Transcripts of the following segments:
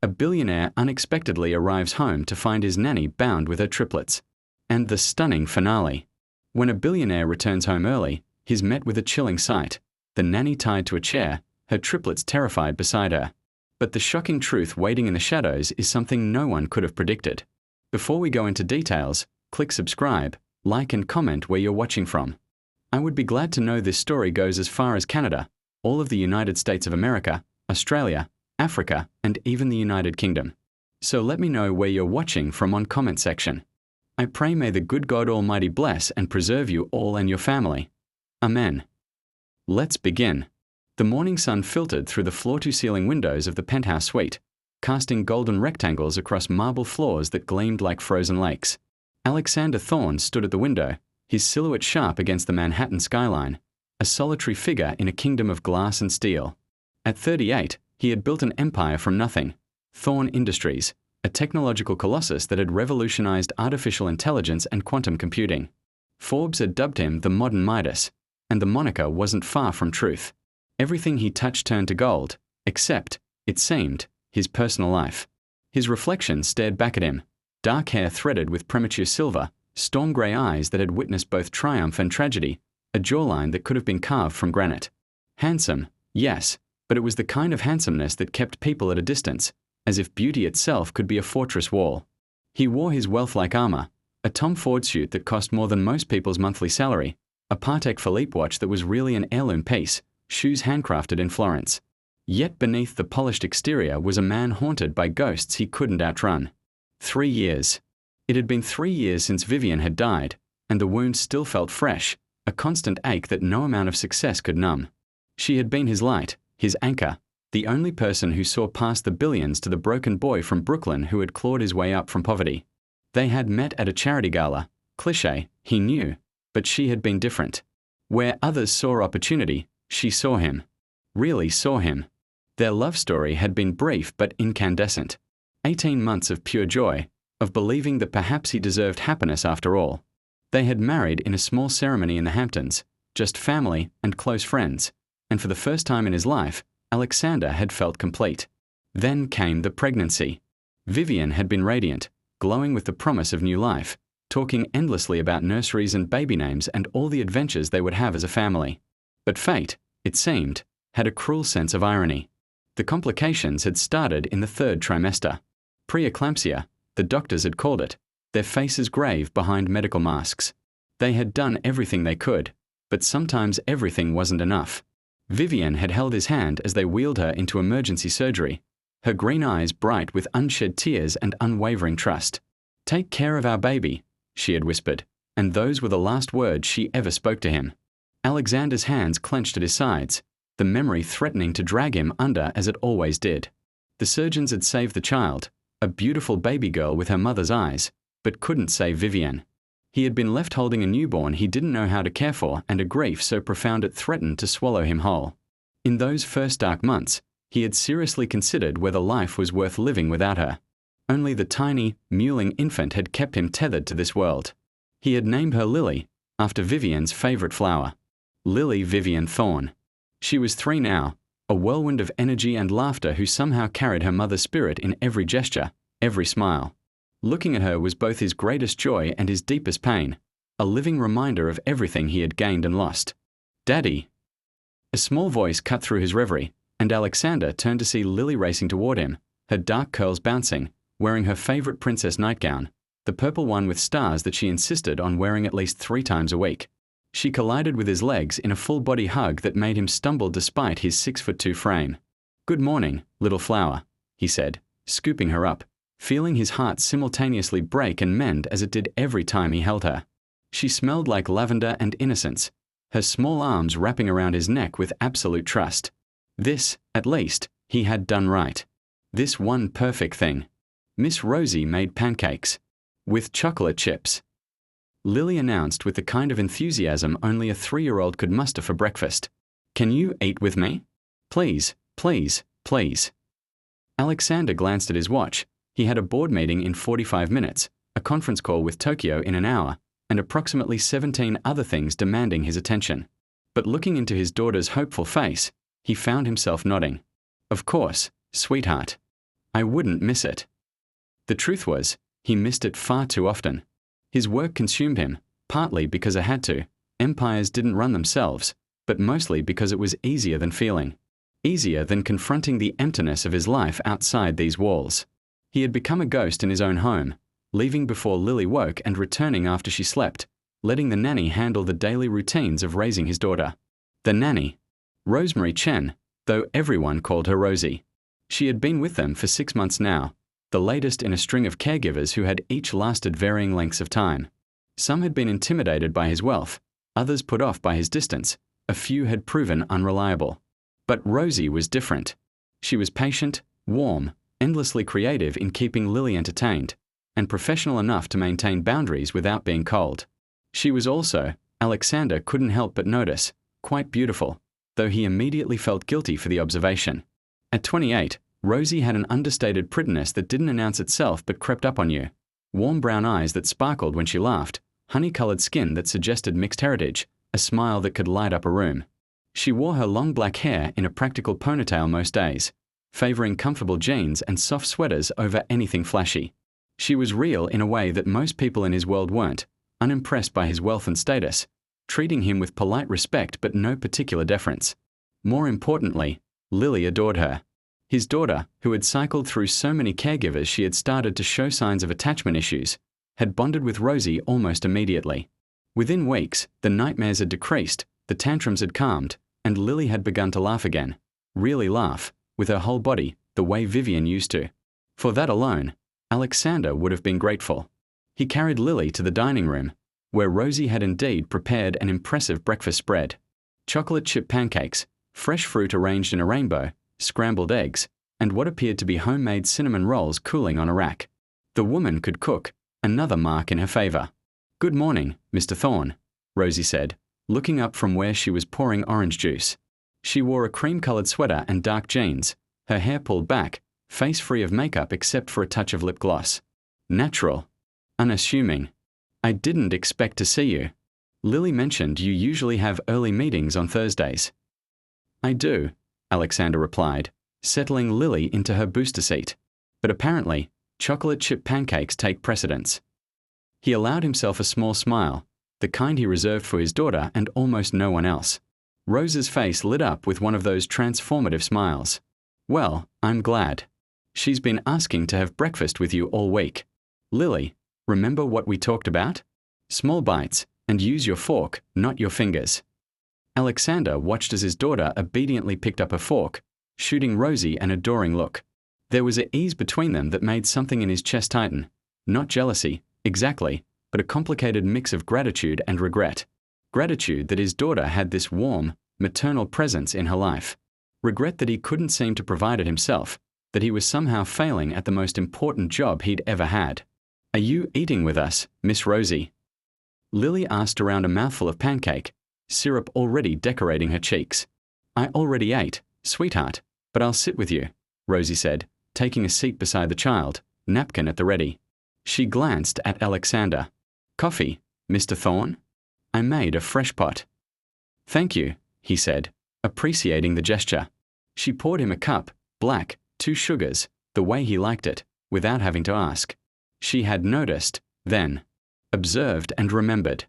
A billionaire unexpectedly arrives home to find his nanny bound with her triplets. And the stunning finale. When a billionaire returns home early, he's met with a chilling sight: the nanny tied to a chair, her triplets terrified beside her. But the shocking truth waiting in the shadows is something no one could have predicted. Before we go into details, click subscribe, like and comment where you're watching from. I would be glad to know this story goes as far as Canada, all of the United States of America, Australia, Africa, and even the United Kingdom. So let me know where you're watching from on comment section. I pray may the good God Almighty bless and preserve you all and your family. Amen. Let's begin. The morning sun filtered through the floor-to-ceiling windows of the penthouse suite, casting golden rectangles across marble floors that gleamed like frozen lakes. Alexander Thorne stood at the window, his silhouette sharp against the Manhattan skyline, a solitary figure in a kingdom of glass and steel. At 38, he had built an empire from nothing, Thorne Industries, a technological colossus that had revolutionized artificial intelligence and quantum computing. Forbes had dubbed him the modern Midas, and the moniker wasn't far from truth. Everything he touched turned to gold, except, it seemed, his personal life. His reflection stared back at him, dark hair threaded with premature silver, storm grey eyes that had witnessed both triumph and tragedy, a jawline that could have been carved from granite. Handsome, yes, but it was the kind of handsomeness that kept people at a distance, as if beauty itself could be a fortress wall. He wore his wealth like armor, a Tom Ford suit that cost more than most people's monthly salary, a Patek Philippe watch that was really an heirloom piece, shoes handcrafted in Florence. Yet beneath the polished exterior was a man haunted by ghosts he couldn't outrun. 3 years. It had been 3 years since Vivian had died, and the wound still felt fresh, a constant ache that no amount of success could numb. She had been his light, his anchor, the only person who saw past the billions to the broken boy from Brooklyn who had clawed his way up from poverty. They had met at a charity gala, cliché, he knew, but she had been different. Where others saw opportunity, she saw him. Really saw him. Their love story had been brief but incandescent. 18 months of pure joy, of believing that perhaps he deserved happiness after all. They had married in a small ceremony in the Hamptons, just family and close friends, and for the first time in his life, Alexander had felt complete. Then came the pregnancy. Vivian had been radiant, glowing with the promise of new life, talking endlessly about nurseries and baby names and all the adventures they would have as a family. But fate, it seemed, had a cruel sense of irony. The complications had started in the 3rd trimester. Preeclampsia, the doctors had called it, their faces grave behind medical masks. They had done everything they could, but sometimes everything wasn't enough. Vivian had held his hand as they wheeled her into emergency surgery, her green eyes bright with unshed tears and unwavering trust. "Take care of our baby," she had whispered, and those were the last words she ever spoke to him. Alexander's hands clenched at his sides, the memory threatening to drag him under as it always did. The surgeons had saved the child, a beautiful baby girl with her mother's eyes, but couldn't save Vivian. He had been left holding a newborn he didn't know how to care for and a grief so profound it threatened to swallow him whole. In those first dark months, he had seriously considered whether life was worth living without her. Only the tiny, mewling infant had kept him tethered to this world. He had named her Lily, after Vivian's favorite flower. Lily Vivian Thorne. She was 3 now, a whirlwind of energy and laughter who somehow carried her mother's spirit in every gesture, every smile. Looking at her was both his greatest joy and his deepest pain, a living reminder of everything he had gained and lost. "Daddy!" A small voice cut through his reverie, and Alexander turned to see Lily racing toward him, her dark curls bouncing, wearing her favorite princess nightgown, the purple one with stars that she insisted on wearing at least 3 times a week. She collided with his legs in a full-body hug that made him stumble despite his 6'2" frame. "Good morning, little flower," he said, scooping her up, feeling his heart simultaneously break and mend as it did every time he held her. She smelled like lavender and innocence, her small arms wrapping around his neck with absolute trust. This, at least, he had done right. This one perfect thing. Miss Rosie made pancakes. With chocolate chips. Lily announced with the kind of enthusiasm only a 3-year-old could muster for breakfast. "Can you eat with me? Please, please, please." Alexander glanced at his watch. He had a board meeting in 45 minutes, a conference call with Tokyo in an hour, and approximately 17 other things demanding his attention. But looking into his daughter's hopeful face, he found himself nodding. "Of course, sweetheart. I wouldn't miss it. The truth was, he missed it far too often. His work consumed him, partly because it had to. Empires didn't run themselves, but mostly because it was easier than feeling. Easier than confronting the emptiness of his life outside these walls. He had become a ghost in his own home, leaving before Lily woke and returning after she slept, letting the nanny handle the daily routines of raising his daughter. The nanny, Rosemary Chen, though everyone called her Rosie. She had been with them for 6 months now, the latest in a string of caregivers who had each lasted varying lengths of time. Some had been intimidated by his wealth, others put off by his distance, a few had proven unreliable. But Rosie was different. She was patient, warm, endlessly creative in keeping Lily entertained, and professional enough to maintain boundaries without being cold. She was also, Alexander couldn't help but notice, quite beautiful, though he immediately felt guilty for the observation. At 28, Rosie had an understated prettiness that didn't announce itself but crept up on you. Warm brown eyes that sparkled when she laughed, honey-colored skin that suggested mixed heritage, a smile that could light up a room. She wore her long black hair in a practical ponytail most days, favoring comfortable jeans and soft sweaters over anything flashy. She was real in a way that most people in his world weren't, unimpressed by his wealth and status, treating him with polite respect but no particular deference. More importantly, Lily adored her. His daughter, who had cycled through so many caregivers she had started to show signs of attachment issues, had bonded with Rosie almost immediately. Within weeks, the nightmares had decreased, the tantrums had calmed, and Lily had begun to laugh again. Really laugh, with her whole body, the way Vivian used to. For that alone, Alexander would have been grateful. He carried Lily to the dining room, where Rosie had indeed prepared an impressive breakfast spread. Chocolate chip pancakes, fresh fruit arranged in a rainbow, scrambled eggs, and what appeared to be homemade cinnamon rolls cooling on a rack. The woman could cook, another mark in her favor. "Good morning, Mr. Thorne," Rosie said, looking up from where she was pouring orange juice. She wore a cream-colored sweater and dark jeans, her hair pulled back, face free of makeup except for a touch of lip gloss. Natural. Unassuming. "I didn't expect to see you. Lily mentioned you usually have early meetings on Thursdays." "I do," Alexander replied, settling Lily into her booster seat. But apparently, chocolate chip pancakes take precedence. He allowed himself a small smile, the kind he reserved for his daughter and almost no one else. Rose's face lit up with one of those transformative smiles. "Well, I'm glad. She's been asking to have breakfast with you all week. Lily, remember what we talked about? Small bites, and use your fork, not your fingers." Alexander watched as his daughter obediently picked up a fork, shooting Rosie an adoring look. There was an ease between them that made something in his chest tighten. Not jealousy, exactly, but a complicated mix of gratitude and regret. Gratitude that his daughter had this warm, maternal presence in her life. Regret that he couldn't seem to provide it himself, that he was somehow failing at the most important job he'd ever had. "Are you eating with us, Miss Rosie?" Lily asked around a mouthful of pancake, syrup already decorating her cheeks. "I already ate, sweetheart, but I'll sit with you," Rosie said, taking a seat beside the child, napkin at the ready. She glanced at Alexander. "Coffee, Mr. Thorne? I made a fresh pot." "Thank you," he said, appreciating the gesture. She poured him a cup, black, 2 sugars, the way he liked it, without having to ask. She had noticed, then. Observed and remembered.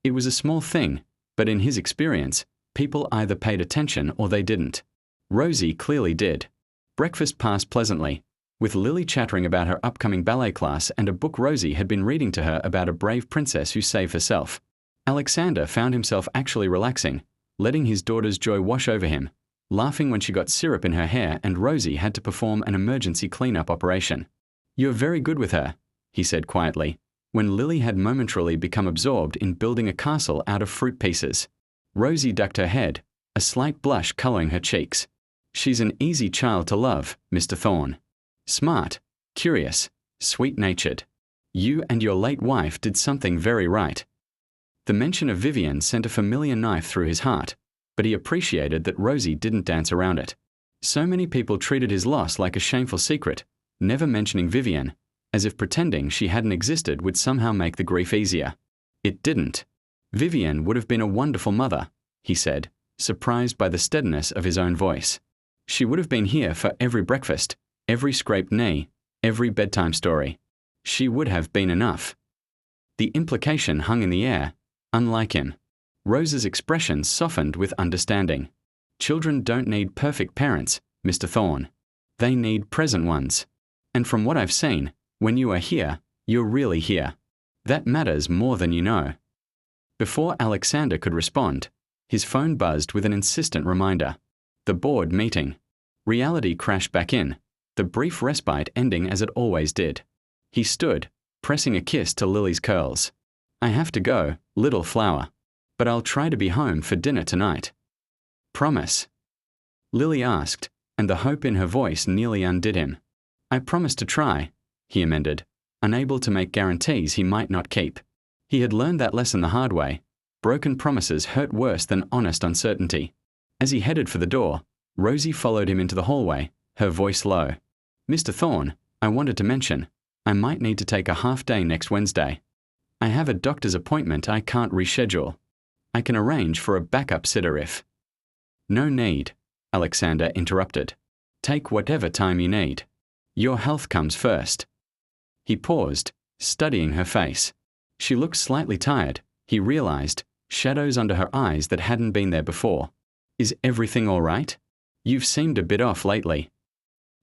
It was a small thing, but in his experience, people either paid attention or they didn't. Rosie clearly did. Breakfast passed pleasantly, with Lily chattering about her upcoming ballet class and a book Rosie had been reading to her about a brave princess who saved herself. Alexander found himself actually relaxing, letting his daughter's joy wash over him, laughing when she got syrup in her hair and Rosie had to perform an emergency cleanup operation. "You're very good with her," he said quietly, when Lily had momentarily become absorbed in building a castle out of fruit pieces. Rosie ducked her head, a slight blush coloring her cheeks. "She's an easy child to love, Mr. Thorne. Smart, curious, sweet-natured. You and your late wife did something very right." The mention of Vivian sent a familiar knife through his heart, but he appreciated that Rosie didn't dance around it. So many people treated his loss like a shameful secret, never mentioning Vivian, as if pretending she hadn't existed would somehow make the grief easier. It didn't. "Vivian would have been a wonderful mother," he said, surprised by the steadiness of his own voice. "She would have been here for every breakfast, every scraped knee, every bedtime story. She would have been enough. The implication hung in the air, unlike him. Rose's expression softened with understanding. Children don't need perfect parents, Mr. Thorne. They need present ones. And from what I've seen, when you are here, you're really here. That matters more than you know. Before Alexander could respond, his phone buzzed with an insistent reminder. The board meeting. Reality crashed back in, the brief respite ending as it always did. He stood, pressing a kiss to Lily's curls. I have to go, little flower. But I'll try to be home for dinner tonight. Promise? Lily asked, and the hope in her voice nearly undid him. I promise to try, he amended, unable to make guarantees he might not keep. He had learned that lesson the hard way. Broken promises hurt worse than honest uncertainty. As he headed for the door, Rosie followed him into the hallway, her voice low. Mr. Thorne, I wanted to mention, I might need to take a half day next Wednesday. I have a doctor's appointment I can't reschedule. I can arrange for a backup sitter if. No need, Alexander interrupted. Take whatever time you need. Your health comes first. He paused, studying her face. She looked slightly tired, he realized, shadows under her eyes that hadn't been there before. Is everything all right? You've seemed a bit off lately.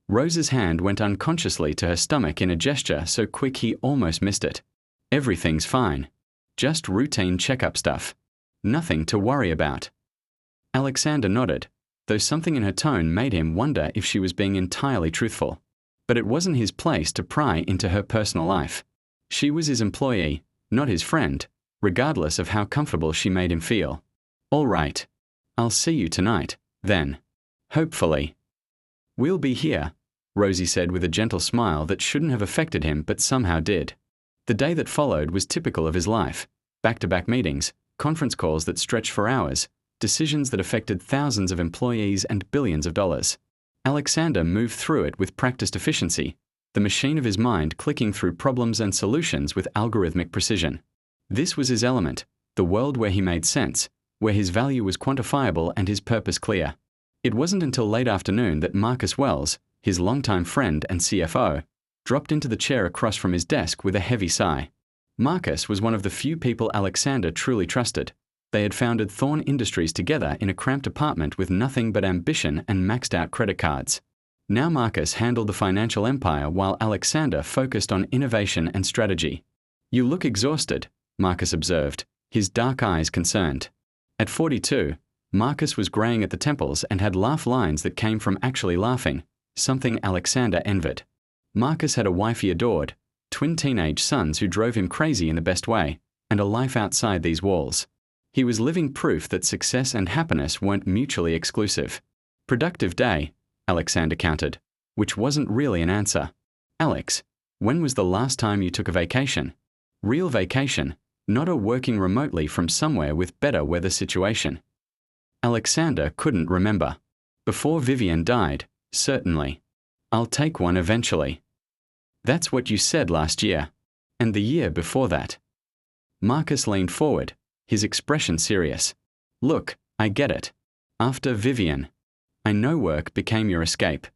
Rose's hand went unconsciously to her stomach in a gesture so quick he almost missed it. Everything's fine. Just routine checkup stuff. Nothing to worry about. Alexander nodded, though something in her tone made him wonder if she was being entirely truthful. But it wasn't his place to pry into her personal life. She was his employee, not his friend, regardless of how comfortable she made him feel. All right. I'll see you tonight, then. Hopefully. We'll be here, Rosie said with a gentle smile that shouldn't have affected him but somehow did. The day that followed was typical of his life. Back-to-back meetings, conference calls that stretched for hours, decisions that affected thousands of employees and billions of dollars. Alexander moved through it with practiced efficiency, the machine of his mind clicking through problems and solutions with algorithmic precision. This was his element, the world where he made sense, where his value was quantifiable and his purpose clear. It wasn't until late afternoon that Marcus Wells, his longtime friend and CFO, dropped into the chair across from his desk with a heavy sigh. Marcus was one of the few people Alexander truly trusted. They had founded Thorne Industries together in a cramped apartment with nothing but ambition and maxed-out credit cards. Now Marcus handled the financial empire while Alexander focused on innovation and strategy. You look exhausted, Marcus observed, his dark eyes concerned. At 42, Marcus was graying at the temples and had laugh lines that came from actually laughing, something Alexander envied. Marcus had a wife he adored, twin teenage sons who drove him crazy in the best way, and a life outside these walls. He was living proof that success and happiness weren't mutually exclusive. Productive day, Alexander countered, which wasn't really an answer. Alex, when was the last time you took a vacation? Real vacation, not a working remotely from somewhere with better weather situation. Alexander couldn't remember. Before Vivian died, certainly. I'll take one eventually. That's what you said last year. And the year before that. Marcus leaned forward, his expression serious. Look, I get it. After Vivian. I know work became your escape.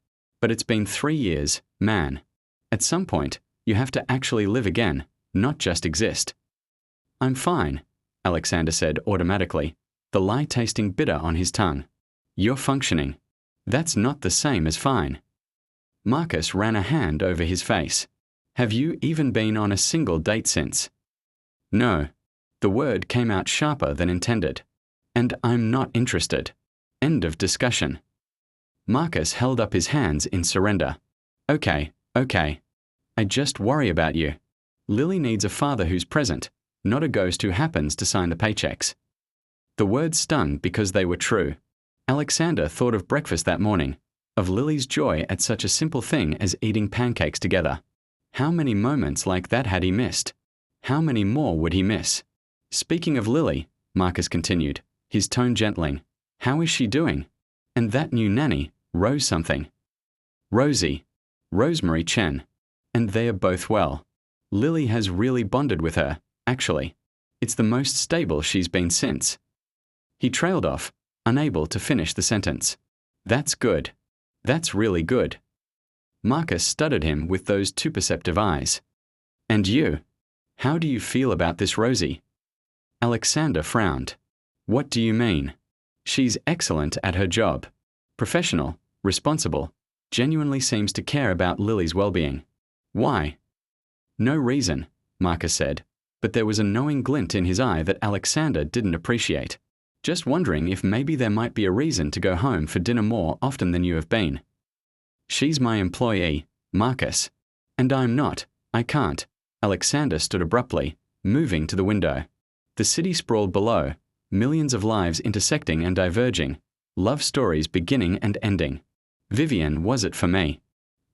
But it's been 3 years, man. At some point, you have to actually live again, not just exist. I'm fine, Alexander said automatically, the lie tasting bitter on his tongue. You're functioning. That's not the same as fine. Marcus ran a hand over his face. Have you even been on a single date since? No. The word came out sharper than intended. And I'm not interested. End of discussion. Marcus held up his hands in surrender. Okay. I just worry about you. Lily needs a father who's present, not a ghost who happens to sign the paychecks. The words stung because they were true. Alexander thought of breakfast that morning, of Lily's joy at such a simple thing as eating pancakes together. How many moments like that had he missed? How many more would he miss? Speaking of Lily, Marcus continued, his tone gentling, how is she doing? And that new nanny, Rose something. Rosie. Rosemary Chen. And they are both well. Lily has really bonded with her, actually. It's the most stable she's been since. He trailed off, unable to finish the sentence. That's good. That's really good. Marcus studied him with those too perceptive eyes. And you? How do you feel about this Rosie? Alexander frowned. What do you mean? She's excellent at her job. Professional, responsible, genuinely seems to care about Lily's well-being. Why? No reason, Marcus said, but there was a knowing glint in his eye that Alexander didn't appreciate. Just wondering if maybe there might be a reason to go home for dinner more often than you have been. She's my employee, Marcus. And I'm not. I can't. Alexander stood abruptly, moving to the window. The city sprawled below, millions of lives intersecting and diverging, love stories beginning and ending. Vivian was it for me.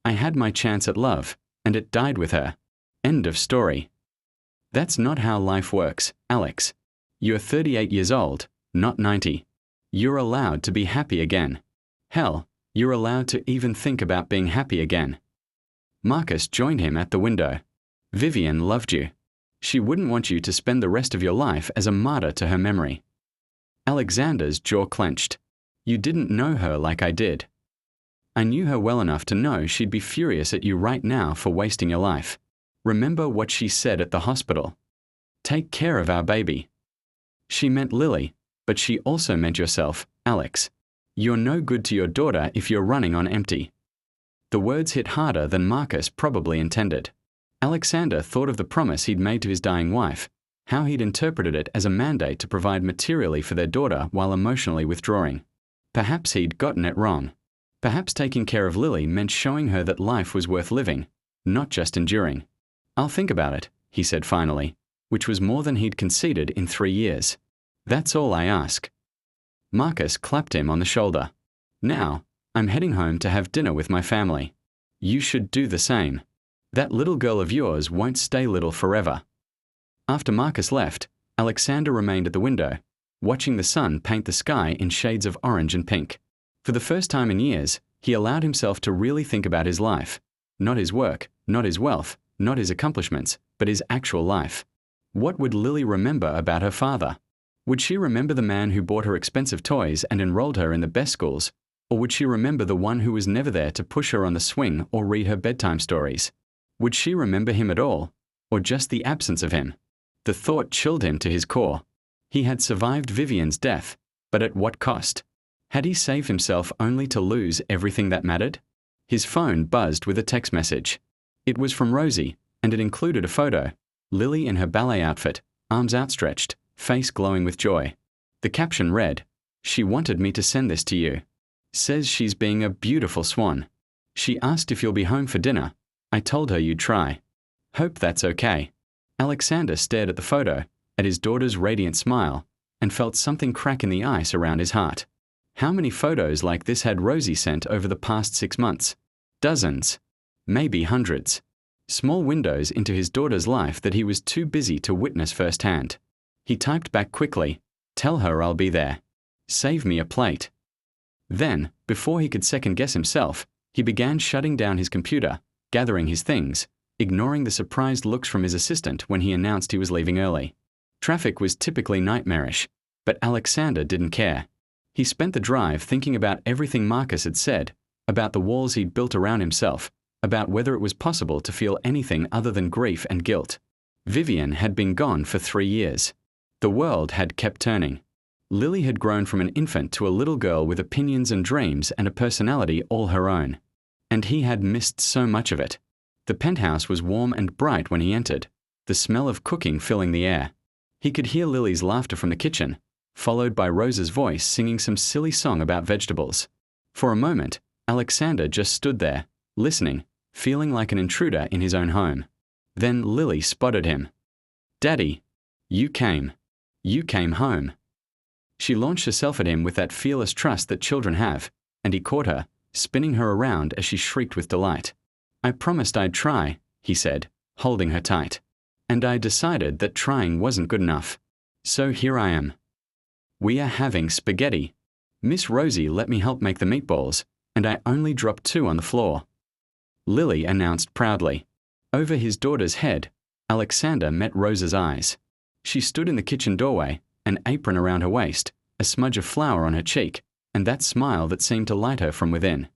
I had my chance at love, and it died with her. End of story. That's not how life works, Alex. You're 38 years old, not 90. You're allowed to be happy again. Hell, you're allowed to even think about being happy again. Marcus joined him at the window. Vivian loved you. She wouldn't want you to spend the rest of your life as a martyr to her memory. Alexander's jaw clenched. You didn't know her like I did. I knew her well enough to know she'd be furious at you right now for wasting your life. Remember what she said at the hospital. Take care of our baby. She meant Lily, but she also meant yourself, Alex. You're no good to your daughter if you're running on empty. The words hit harder than Marcus probably intended. Alexander thought of the promise he'd made to his dying wife, how he'd interpreted it as a mandate to provide materially for their daughter while emotionally withdrawing. Perhaps he'd gotten it wrong. Perhaps taking care of Lily meant showing her that life was worth living, not just enduring. I'll think about it, he said finally, which was more than he'd conceded in 3 years. That's all I ask. Marcus clapped him on the shoulder. Now, I'm heading home to have dinner with my family. You should do the same. That little girl of yours won't stay little forever. After Marcus left, Alexander remained at the window, watching the sun paint the sky in shades of orange and pink. For the first time in years, he allowed himself to really think about his life. Not his work, not his wealth, not his accomplishments, but his actual life. What would Lily remember about her father? Would she remember the man who bought her expensive toys and enrolled her in the best schools? Or would she remember the one who was never there to push her on the swing or read her bedtime stories? Would she remember him at all, or just the absence of him? The thought chilled him to his core. He had survived Vivian's death, but at what cost? Had he saved himself only to lose everything that mattered? His phone buzzed with a text message. It was from Rosie, and it included a photo. Lily in her ballet outfit, arms outstretched, face glowing with joy. The caption read, "She wanted me to send this to you. Says she's being a beautiful swan. She asked if you'll be home for dinner. I told her you'd try. Hope that's okay." Alexander stared at the photo, at his daughter's radiant smile, and felt something crack in the ice around his heart. How many photos like this had Rosie sent over the past 6 months? Dozens. Maybe hundreds. Small windows into his daughter's life that he was too busy to witness firsthand. He typed back quickly, "Tell her I'll be there. Save me a plate." Then, before he could second-guess himself, he began shutting down his computer, gathering his things, ignoring the surprised looks from his assistant when he announced he was leaving early. Traffic was typically nightmarish, but Alexander didn't care. He spent the drive thinking about everything Marcus had said, about the walls he'd built around himself, about whether it was possible to feel anything other than grief and guilt. Vivian had been gone for 3 years. The world had kept turning. Lily had grown from an infant to a little girl with opinions and dreams and a personality all her own. And he had missed so much of it. The penthouse was warm and bright when he entered, the smell of cooking filling the air. He could hear Lily's laughter from the kitchen, followed by Rose's voice singing some silly song about vegetables. For a moment, Alexander just stood there, listening, feeling like an intruder in his own home. Then Lily spotted him. "Daddy, you came. You came home." She launched herself at him with that fearless trust that children have, and he caught her, spinning her around as she shrieked with delight. "I promised I'd try," he said, holding her tight. "And I decided that trying wasn't good enough. So here I am. We are having spaghetti. Miss Rosie let me help make the meatballs, and I only dropped 2 on the floor," Lily announced proudly. Over his daughter's head, Alexander met Rose's eyes. She stood in the kitchen doorway, an apron around her waist, a smudge of flour on her cheek, and that smile that seemed to light her from within.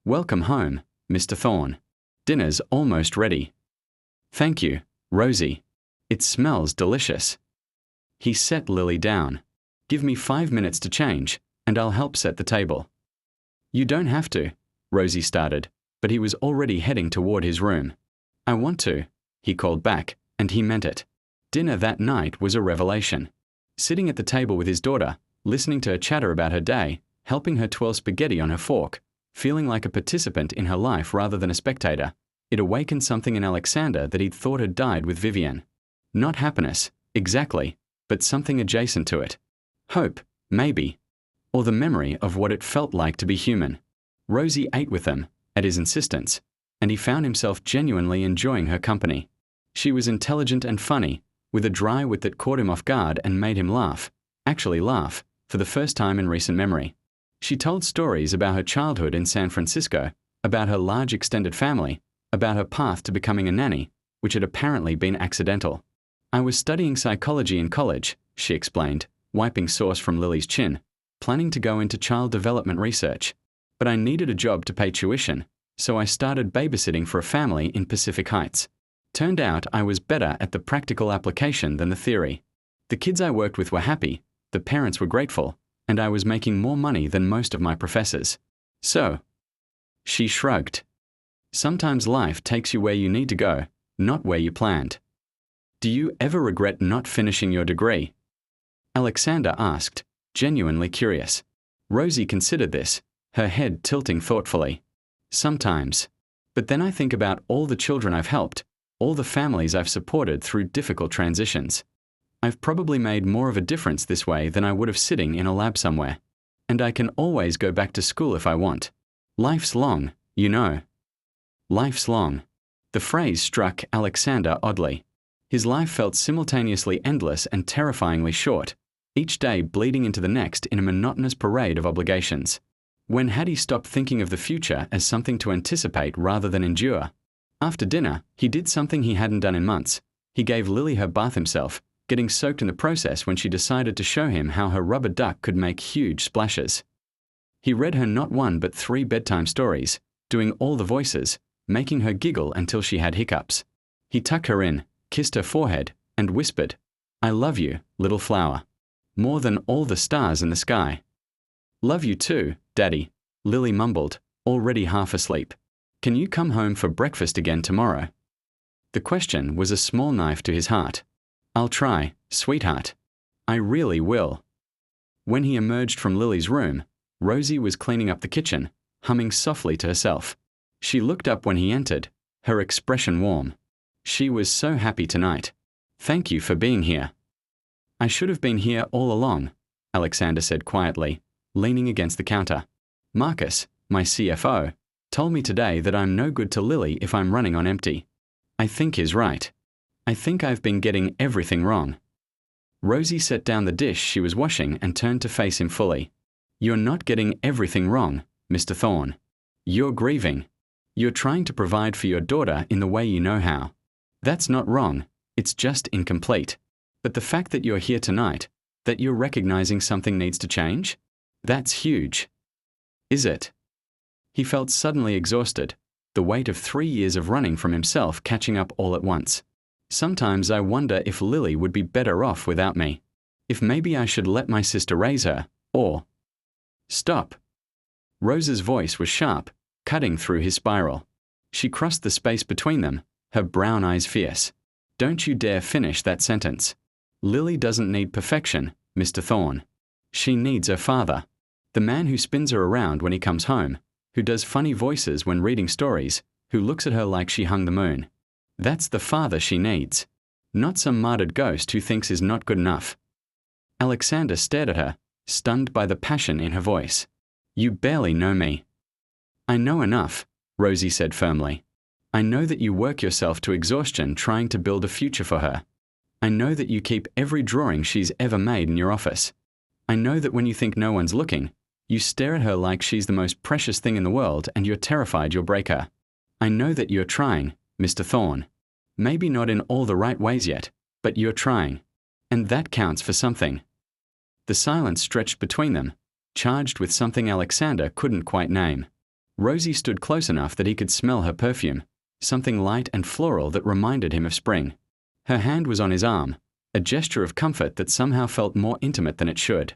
"Welcome home," Mr. Thorne. Dinner's almost ready. Thank you, Rosie. It smells delicious. He set Lily down. Give me 5 minutes to change, and I'll help set the table. You don't have to, Rosie started, but he was already heading toward his room. I want to, he called back, and he meant it. Dinner that night was a revelation. Sitting at the table with his daughter, listening to her chatter about her day, helping her twirl spaghetti on her fork, feeling like a participant in her life rather than a spectator, it awakened something in Alexander that he'd thought had died with Vivienne. Not happiness, exactly, but something adjacent to it. Hope, maybe. Or the memory of what it felt like to be human. Rosie ate with them, at his insistence, and he found himself genuinely enjoying her company. She was intelligent and funny, with a dry wit that caught him off guard and made him laugh, actually laugh, for the first time in recent memory. She told stories about her childhood in San Francisco, about her large extended family, about her path to becoming a nanny, which had apparently been accidental. I was studying psychology in college, she explained, wiping sauce from Lily's chin, planning to go into child development research. But I needed a job to pay tuition, so I started babysitting for a family in Pacific Heights. Turned out I was better at the practical application than the theory. The kids I worked with were happy, the parents were grateful, and I was making more money than most of my professors. So, she shrugged. Sometimes life takes you where you need to go, not where you planned. Do you ever regret not finishing your degree? Alexander asked, genuinely curious. Rosie considered this, her head tilting thoughtfully. Sometimes. But then I think about all the children I've helped, all the families I've supported through difficult transitions. I've probably made more of a difference this way than I would have sitting in a lab somewhere. And I can always go back to school if I want. Life's long, you know. Life's long. The phrase struck Alexander oddly. His life felt simultaneously endless and terrifyingly short, each day bleeding into the next in a monotonous parade of obligations. When had he stopped thinking of the future as something to anticipate rather than endure? After dinner, he did something he hadn't done in months. He gave Lily her bath himself, getting soaked in the process when she decided to show him how her rubber duck could make huge splashes. He read her not 1 but 3 bedtime stories, doing all the voices, making her giggle until she had hiccups. He tucked her in, kissed her forehead, and whispered, "I love you, little flower. More than all the stars in the sky." "Love you too, Daddy," Lily mumbled, already half asleep. "Can you come home for breakfast again tomorrow?" The question was a small knife to his heart. "I'll try, sweetheart. I really will." When he emerged from Lily's room, Rosie was cleaning up the kitchen, humming softly to herself. She looked up when he entered, her expression warm. She was so happy tonight. "Thank you for being here." "I should have been here all along," Alexander said quietly, leaning against the counter. "Marcus, my CFO, told me today that I'm no good to Lily if I'm running on empty. I think he's right. I think I've been getting everything wrong." Rosie set down the dish she was washing and turned to face him fully. "You're not getting everything wrong, Mr. Thorne. You're grieving. You're trying to provide for your daughter in the way you know how. That's not wrong, it's just incomplete. But the fact that you're here tonight, that you're recognizing something needs to change, that's huge." "Is it?" He felt suddenly exhausted, the weight of 3 years of running from himself catching up all at once. "Sometimes I wonder if Lily would be better off without me. If maybe I should let my sister raise her, or—" "Stop." Rose's voice was sharp, cutting through his spiral. She crossed the space between them, her brown eyes fierce. "Don't you dare finish that sentence. Lily doesn't need perfection, Mr. Thorne. She needs her father. The man who spins her around when he comes home, who does funny voices when reading stories, who looks at her like she hung the moon. That's the father she needs. Not some martyred ghost who thinks is not good enough." Alexander stared at her, stunned by the passion in her voice. "You barely know me." "I know enough," Rosie said firmly. "I know that you work yourself to exhaustion trying to build a future for her. I know that you keep every drawing she's ever made in your office. I know that when you think no one's looking, you stare at her like she's the most precious thing in the world and you're terrified you'll break her. I know that you're trying, Mr. Thorne. Maybe not in all the right ways yet, but you're trying. And that counts for something." The silence stretched between them, charged with something Alexander couldn't quite name. Rosie stood close enough that he could smell her perfume, something light and floral that reminded him of spring. Her hand was on his arm, a gesture of comfort that somehow felt more intimate than it should.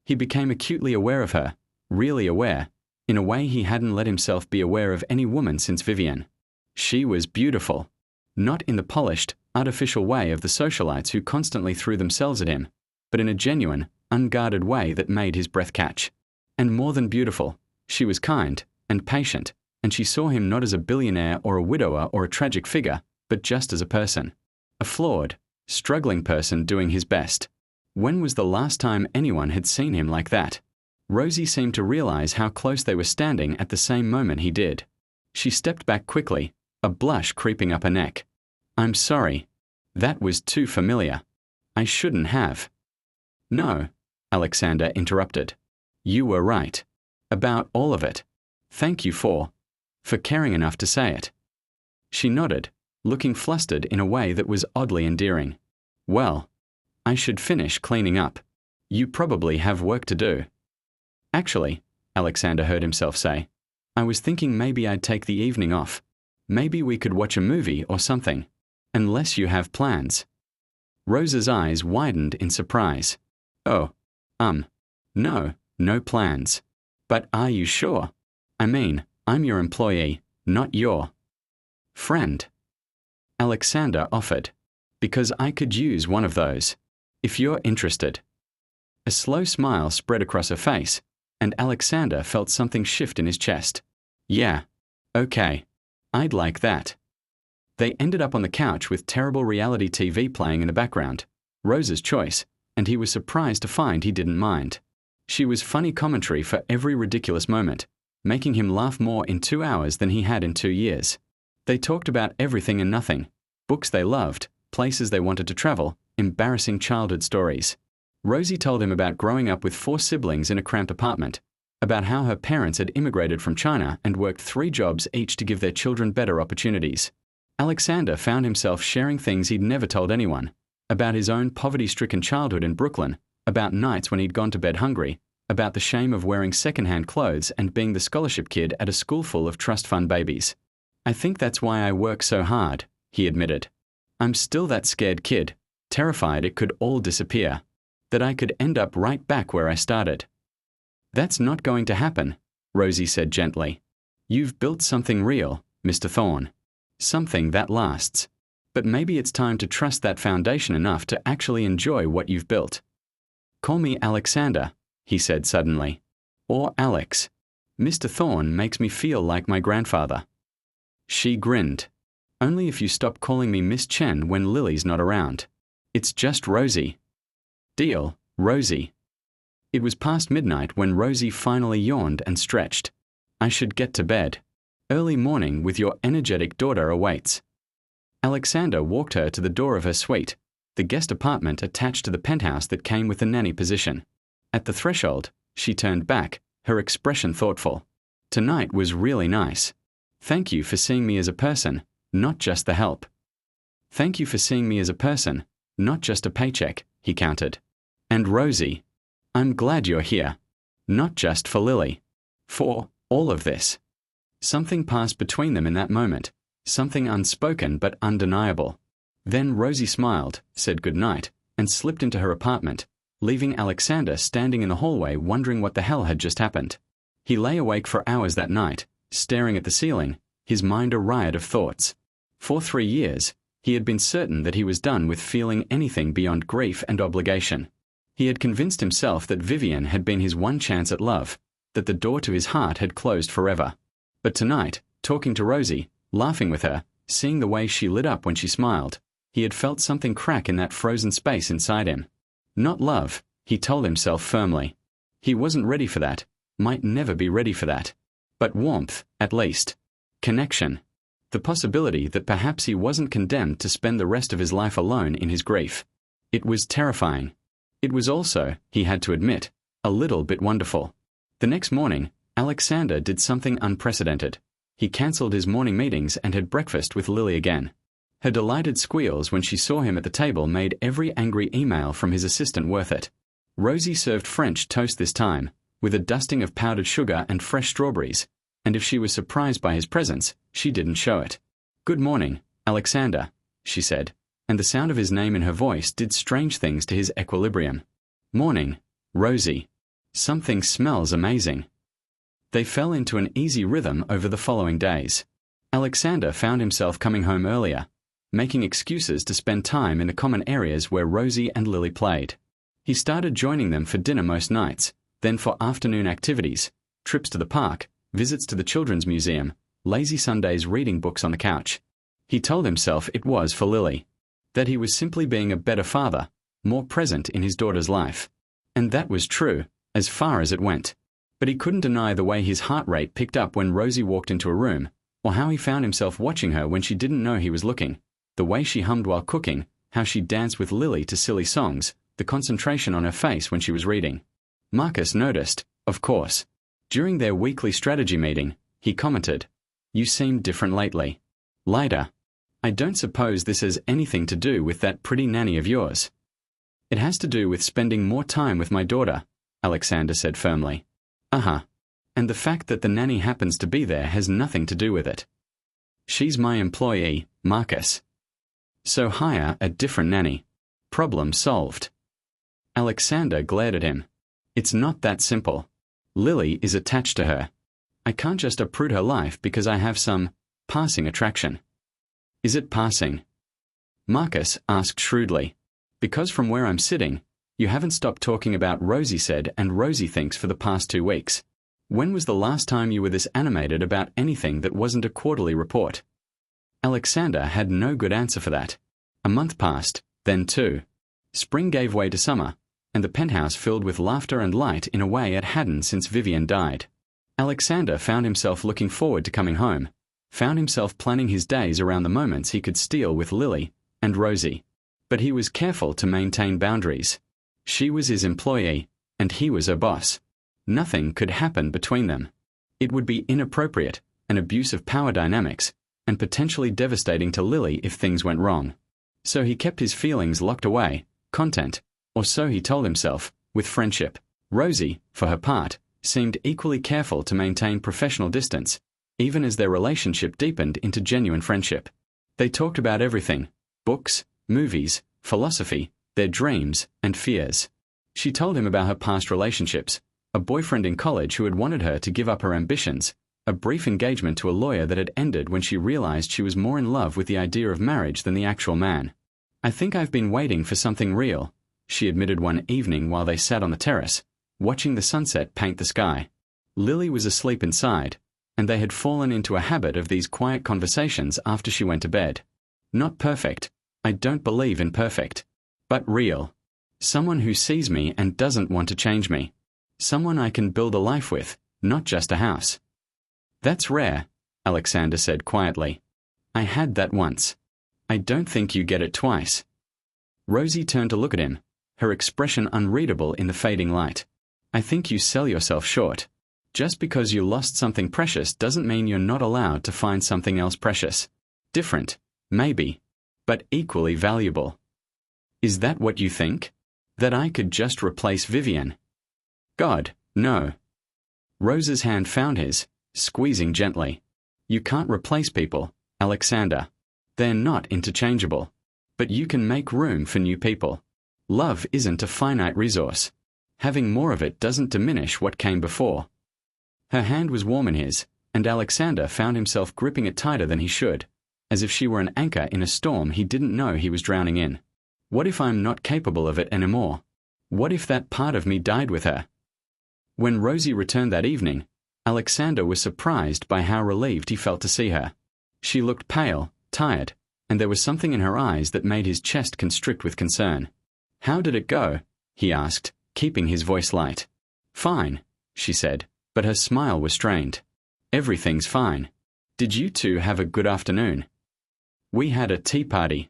He became acutely aware of her, really aware, in a way he hadn't let himself be aware of any woman since Vivienne. She was beautiful. Not in the polished, artificial way of the socialites who constantly threw themselves at him, but in a genuine, unguarded way that made his breath catch. And more than beautiful, she was kind and patient, and she saw him not as a billionaire or a widower or a tragic figure, but just as a person. A flawed, struggling person doing his best. When was the last time anyone had seen him like that? Rosie seemed to realize how close they were standing at the same moment he did. She stepped back quickly, a blush creeping up her neck. "I'm sorry. That was too familiar. I shouldn't have." "No," Alexander interrupted. "You were right. About all of it. Thank you for caring enough to say it." She nodded, looking flustered in a way that was oddly endearing. "Well, I should finish cleaning up. You probably have work to do." "Actually," Alexander heard himself say, "I was thinking maybe I'd take the evening off. Maybe we could watch a movie or something. Unless you have plans." Rose's eyes widened in surprise. "Oh, no, no plans. But are you sure? I mean, I'm your employee, not your friend." Alexander offered, "Because I could use one of those, if you're interested." A slow smile spread across her face, and Alexander felt something shift in his chest. "Yeah, okay. I'd like that." They ended up on the couch with terrible reality TV playing in the background, Rose's choice, and he was surprised to find he didn't mind. She was funny commentary for every ridiculous moment, making him laugh more in 2 hours than he had in 2 years. They talked about everything and nothing, books they loved, places they wanted to travel, embarrassing childhood stories. Rosie told him about growing up with 4 siblings in a cramped apartment, about how her parents had immigrated from China and worked 3 jobs each to give their children better opportunities. Alexander found himself sharing things he'd never told anyone, about his own poverty-stricken childhood in Brooklyn, about nights when he'd gone to bed hungry, about the shame of wearing second-hand clothes and being the scholarship kid at a school full of trust fund babies. "I think that's why I work so hard," he admitted. "I'm still that scared kid, terrified it could all disappear, that I could end up right back where I started." "That's not going to happen," Rosie said gently. "You've built something real, Mr. Thorne. Something that lasts. But maybe it's time to trust that foundation enough to actually enjoy what you've built." "Call me Alexander," he said suddenly. "Or Alex. Mr. Thorne makes me feel like my grandfather." She grinned. "Only if you stop calling me Miss Chen when Lily's not around. It's just Rosie." "Deal, Rosie." It was past midnight when Rosie finally yawned and stretched. "I should get to bed. Early morning with your energetic daughter awaits." Alexander walked her to the door of her suite, the guest apartment attached to the penthouse that came with the nanny position. At the threshold, she turned back, her expression thoughtful. "Tonight was really nice. Thank you for seeing me as a person, not just the help." "Thank you for seeing me as a person, not just a paycheck," he countered. "And Rosie, I'm glad you're here. Not just for Lily. For all of this." Something passed between them in that moment, something unspoken but undeniable. Then Rosie smiled, said goodnight, and slipped into her apartment, leaving Alexander standing in the hallway wondering what the hell had just happened. He lay awake for hours that night, staring at the ceiling, his mind a riot of thoughts. For 3 years, he had been certain that he was done with feeling anything beyond grief and obligation. He had convinced himself that Vivienne had been his one chance at love, that the door to his heart had closed forever. But tonight, talking to Rosie, laughing with her, seeing the way she lit up when she smiled, he had felt something crack in that frozen space inside him. Not love, he told himself firmly. He wasn't ready for that, might never be ready for that. But warmth, at least. Connection. The possibility that perhaps he wasn't condemned to spend the rest of his life alone in his grief. It was terrifying. It was also, he had to admit, a little bit wonderful. The next morning, Alexander did something unprecedented. He cancelled his morning meetings and had breakfast with Lily again. Her delighted squeals when she saw him at the table made every angry email from his assistant worth it. Rosie served French toast this time, with a dusting of powdered sugar and fresh strawberries, and if she was surprised by his presence, she didn't show it. "Good morning, Alexander," she said, and the sound of his name in her voice did strange things to his equilibrium. "Morning, Rosie. Something smells amazing." They fell into an easy rhythm over the following days. Alexander found himself coming home earlier, making excuses to spend time in the common areas where Rosie and Lily played. He started joining them for dinner most nights, then for afternoon activities, trips to the park, visits to the children's museum, lazy Sundays reading books on the couch. He told himself it was for Lily, that he was simply being a better father, more present in his daughter's life. And that was true, as far as it went. But he couldn't deny the way his heart rate picked up when Rosie walked into a room, or how he found himself watching her when she didn't know he was looking, the way she hummed while cooking, how she danced with Lily to silly songs, the concentration on her face when she was reading. Marcus noticed, of course. During their weekly strategy meeting, he commented, "You seem different lately. Lighter. I don't suppose this has anything to do with that pretty nanny of yours." "It has to do with spending more time with my daughter," Alexander said firmly. "Uh-huh. And the fact that the nanny happens to be there has nothing to do with it. She's my employee, Marcus. So hire a different nanny. Problem solved." Alexander glared at him. "It's not that simple. Lily is attached to her. I can't just uproot her life because I have some passing attraction." "Is it passing?" Marcus asked shrewdly. "Because from where I'm sitting, you haven't stopped talking about Rosie said and Rosie thinks for the past 2 weeks. When was the last time you were this animated about anything that wasn't a quarterly report?" Alexander had no good answer for that. A month passed, then 2. Spring gave way to summer, and the penthouse filled with laughter and light in a way it hadn't since Vivian died. Alexander found himself looking forward to coming home, found himself planning his days around the moments he could steal with Lily and Rosie. But he was careful to maintain boundaries. She was his employee, and he was her boss. Nothing could happen between them. It would be inappropriate, an abuse of power dynamics, and potentially devastating to Lily if things went wrong. So he kept his feelings locked away, content, or so he told himself, with friendship. Rosie, for her part, seemed equally careful to maintain professional distance, even as their relationship deepened into genuine friendship. They talked about everything: books, movies, philosophy, their dreams, and fears. She told him about her past relationships, a boyfriend in college who had wanted her to give up her ambitions, a brief engagement to a lawyer that had ended when she realized she was more in love with the idea of marriage than the actual man. "I think I've been waiting for something real," she admitted one evening while they sat on the terrace, watching the sunset paint the sky. Lily was asleep inside, and they had fallen into a habit of these quiet conversations after she went to bed. "Not perfect. I don't believe in perfect. But real. Someone who sees me and doesn't want to change me. Someone I can build a life with, not just a house." "That's rare," Alexander said quietly. "I had that once. I don't think you get it twice." Rosie turned to look at him, her expression unreadable in the fading light. "I think you sell yourself short. Just because you lost something precious doesn't mean you're not allowed to find something else precious. Different, maybe, but equally valuable." "Is that what you think? That I could just replace Vivian?" "God, no." Rose's hand found his, squeezing gently. "You can't replace people, Alexander. They're not interchangeable. But you can make room for new people. Love isn't a finite resource. Having more of it doesn't diminish what came before." Her hand was warm in his, and Alexander found himself gripping it tighter than he should, as if she were an anchor in a storm he didn't know he was drowning in. "What if I'm not capable of it anymore? What if that part of me died with her?" When Rosie returned that evening, Alexander was surprised by how relieved he felt to see her. She looked pale, tired, and there was something in her eyes that made his chest constrict with concern. "How did it go?" he asked, keeping his voice light. "Fine," she said, but her smile was strained. "Everything's fine. Did you two have a good afternoon?" "We had a tea party,"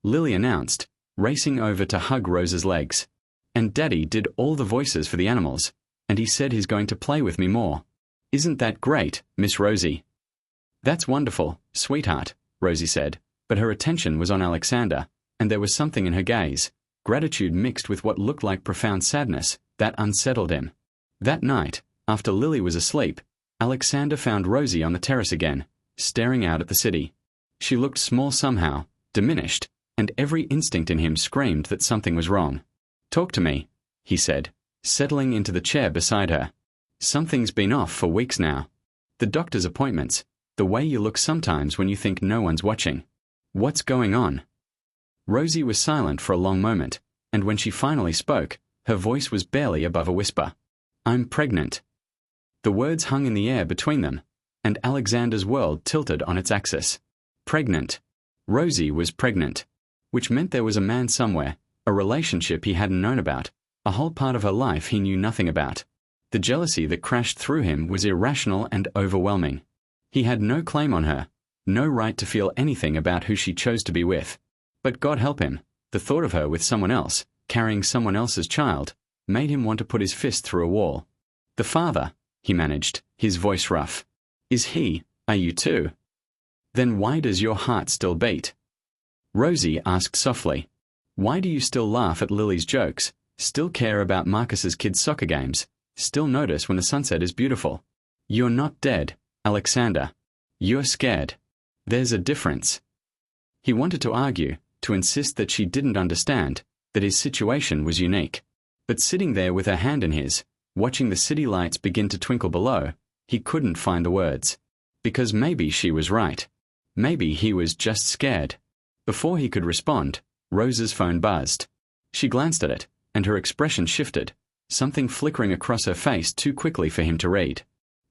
Lily announced, racing over to hug Rose's legs. "And Daddy did all the voices for the animals, and he said he's going to play with me more. Isn't that great, Miss Rosie?" "That's wonderful, sweetheart," Rosie said, but her attention was on Alexander, and there was something in her gaze, gratitude mixed with what looked like profound sadness, that unsettled him. That night, after Lily was asleep, Alexander found Rosie on the terrace again, staring out at the city. She looked small somehow, diminished, and every instinct in him screamed that something was wrong. "Talk to me," he said, settling into the chair beside her. "Something's been off for weeks now. The doctor's appointments, the way you look sometimes when you think no one's watching. What's going on?" Rosie was silent for a long moment, and when she finally spoke, her voice was barely above a whisper. "I'm pregnant." The words hung in the air between them, and Alexander's world tilted on its axis. Pregnant. Rosie was pregnant, which meant there was a man somewhere, a relationship he hadn't known about, a whole part of her life he knew nothing about. The jealousy that crashed through him was irrational and overwhelming. He had no claim on her, no right to feel anything about who she chose to be with. But God help him, the thought of her with someone else, carrying someone else's child, made him want to put his fist through a wall. "The father," he managed, his voice rough. Are you too? Then why does your heart still beat?" Rosie asked softly. "Why do you still laugh at Lily's jokes, still care about Marcus's kids' soccer games, still notice when the sunset is beautiful? You're not dead, Alexander. You're scared. There's a difference." He wanted to argue, to insist that she didn't understand, that his situation was unique. But sitting there with her hand in his, watching the city lights begin to twinkle below, he couldn't find the words. Because maybe she was right. Maybe he was just scared. Before he could respond, Rose's phone buzzed. She glanced at it, and her expression shifted, something flickering across her face too quickly for him to read.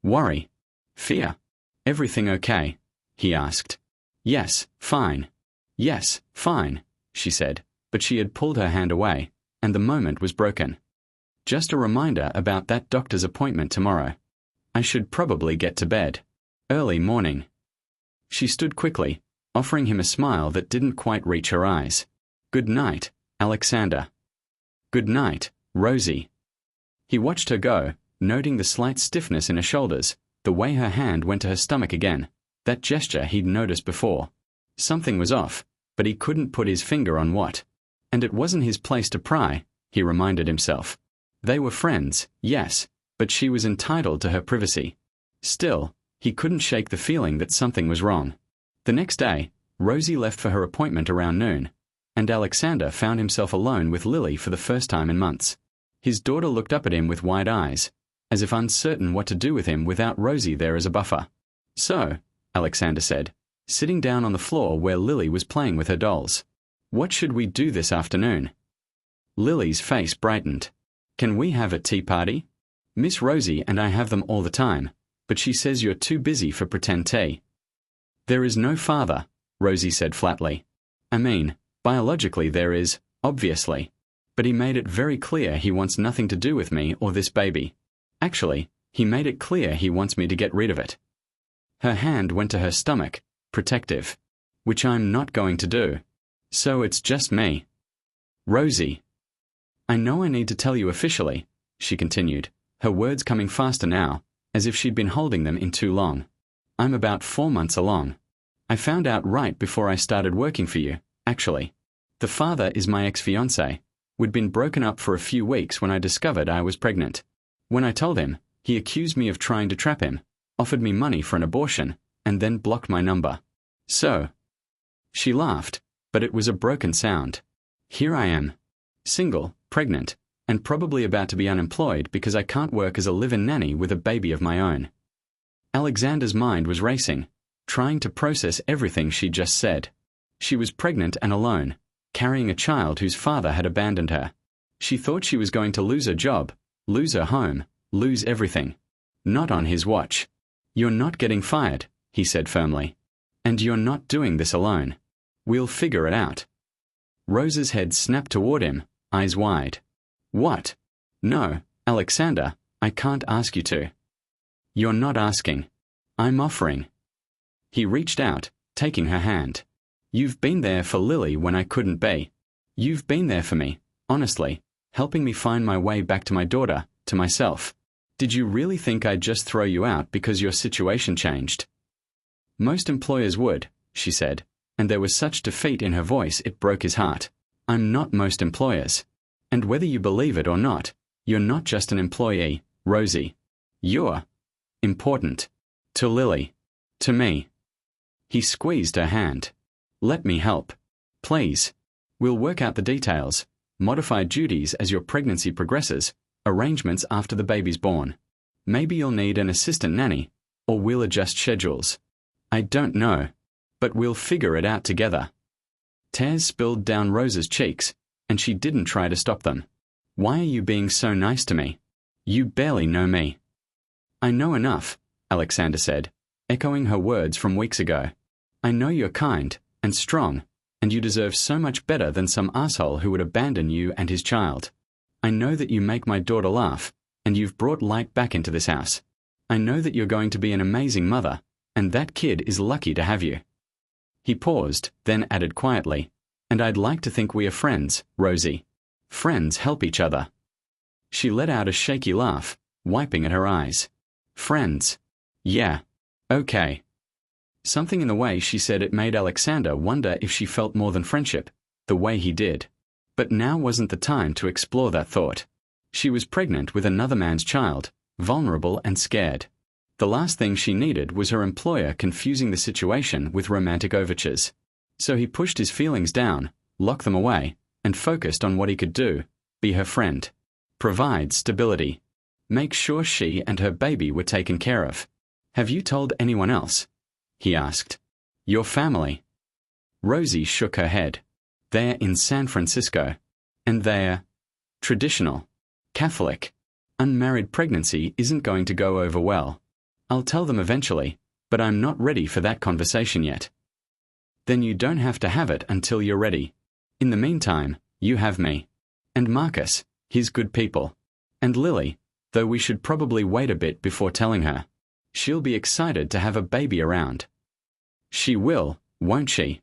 Worry. Fear. "Everything okay?" he asked. "Yes, fine." "Yes, fine," she said, but she had pulled her hand away, and the moment was broken. "Just a reminder about that doctor's appointment tomorrow. I should probably get to bed. Early morning." She stood quickly, offering him a smile that didn't quite reach her eyes. "Good night, Alexander." "Good night, Rosie." He watched her go, noting the slight stiffness in her shoulders, the way her hand went to her stomach again, that gesture he'd noticed before. Something was off, but he couldn't put his finger on what. And it wasn't his place to pry, he reminded himself. They were friends, yes, but she was entitled to her privacy. Still, he couldn't shake the feeling that something was wrong. The next day, Rosie left for her appointment around noon, and Alexander found himself alone with Lily for the first time in months. His daughter looked up at him with wide eyes, as if uncertain what to do with him without Rosie there as a buffer. "So," Alexander said, sitting down on the floor where Lily was playing with her dolls, "what should we do this afternoon?" Lily's face brightened. "Can we have a tea party? Miss Rosie and I have them all the time, but she says you're too busy for pretend tea." "There is no father," Rosie said flatly. "I mean, biologically there is, obviously. But he made it very clear he wants nothing to do with me or this baby. Actually, he made it clear he wants me to get rid of it." Her hand went to her stomach, protective. "Which I'm not going to do. So it's just me." "Rosie." "I know I need to tell you officially," she continued, her words coming faster now, as if she'd been holding them in too long. "I'm about 4 months along. I found out right before I started working for you, actually. The father is my ex-fiancé. We'd been broken up for a few weeks when I discovered I was pregnant. When I told him, he accused me of trying to trap him, offered me money for an abortion, and then blocked my number. So." She laughed, but it was a broken sound. "Here I am. Single, pregnant, and probably about to be unemployed because I can't work as a live-in nanny with a baby of my own." Alexander's mind was racing, trying to process everything she'd just said. She was pregnant and alone, carrying a child whose father had abandoned her. She thought she was going to lose her job, lose her home, lose everything. Not on his watch. "You're not getting fired," he said firmly. "And you're not doing this alone. We'll figure it out." Rose's head snapped toward him, eyes wide. "What? No, Alexander, I can't ask you to." "You're not asking. I'm offering." He reached out, taking her hand. "You've been there for Lily when I couldn't be. You've been there for me, honestly, helping me find my way back to my daughter, to myself. Did you really think I'd just throw you out because your situation changed?" "Most employers would," she said, and there was such defeat in her voice it broke his heart. "I'm not most employers. And whether you believe it or not, you're not just an employee, Rosie. You're..." Important. To Lily. To me. He squeezed her hand. Let me help. Please. We'll work out the details, modify duties as your pregnancy progresses, arrangements after the baby's born. Maybe you'll need an assistant nanny, or we'll adjust schedules. I don't know. But we'll figure it out together. Tears spilled down Rose's cheeks, and she didn't try to stop them. Why are you being so nice to me? You barely know me. I know enough, Alexander said, echoing her words from weeks ago. I know you're kind and strong, and you deserve so much better than some asshole who would abandon you and his child. I know that you make my daughter laugh, and you've brought light back into this house. I know that you're going to be an amazing mother, and that kid is lucky to have you. He paused, then added quietly, and I'd like to think we are friends, Rosie. Friends help each other. She let out a shaky laugh, wiping at her eyes. Friends. Yeah. Okay. Something in the way she said it made Alexander wonder if she felt more than friendship, the way he did. But now wasn't the time to explore that thought. She was pregnant with another man's child, vulnerable and scared. The last thing she needed was her employer confusing the situation with romantic overtures. So he pushed his feelings down, locked them away, and focused on what he could do: be her friend. Provide stability. Make sure she and her baby were taken care of. Have you told anyone else? He asked. Your family. Rosie shook her head. They're in San Francisco. And they're traditional. Catholic. Unmarried pregnancy isn't going to go over well. I'll tell them eventually, but I'm not ready for that conversation yet. Then you don't have to have it until you're ready. In the meantime, you have me. And Marcus, his good people. And Lily, though we should probably wait a bit before telling her. She'll be excited to have a baby around. She will, won't she?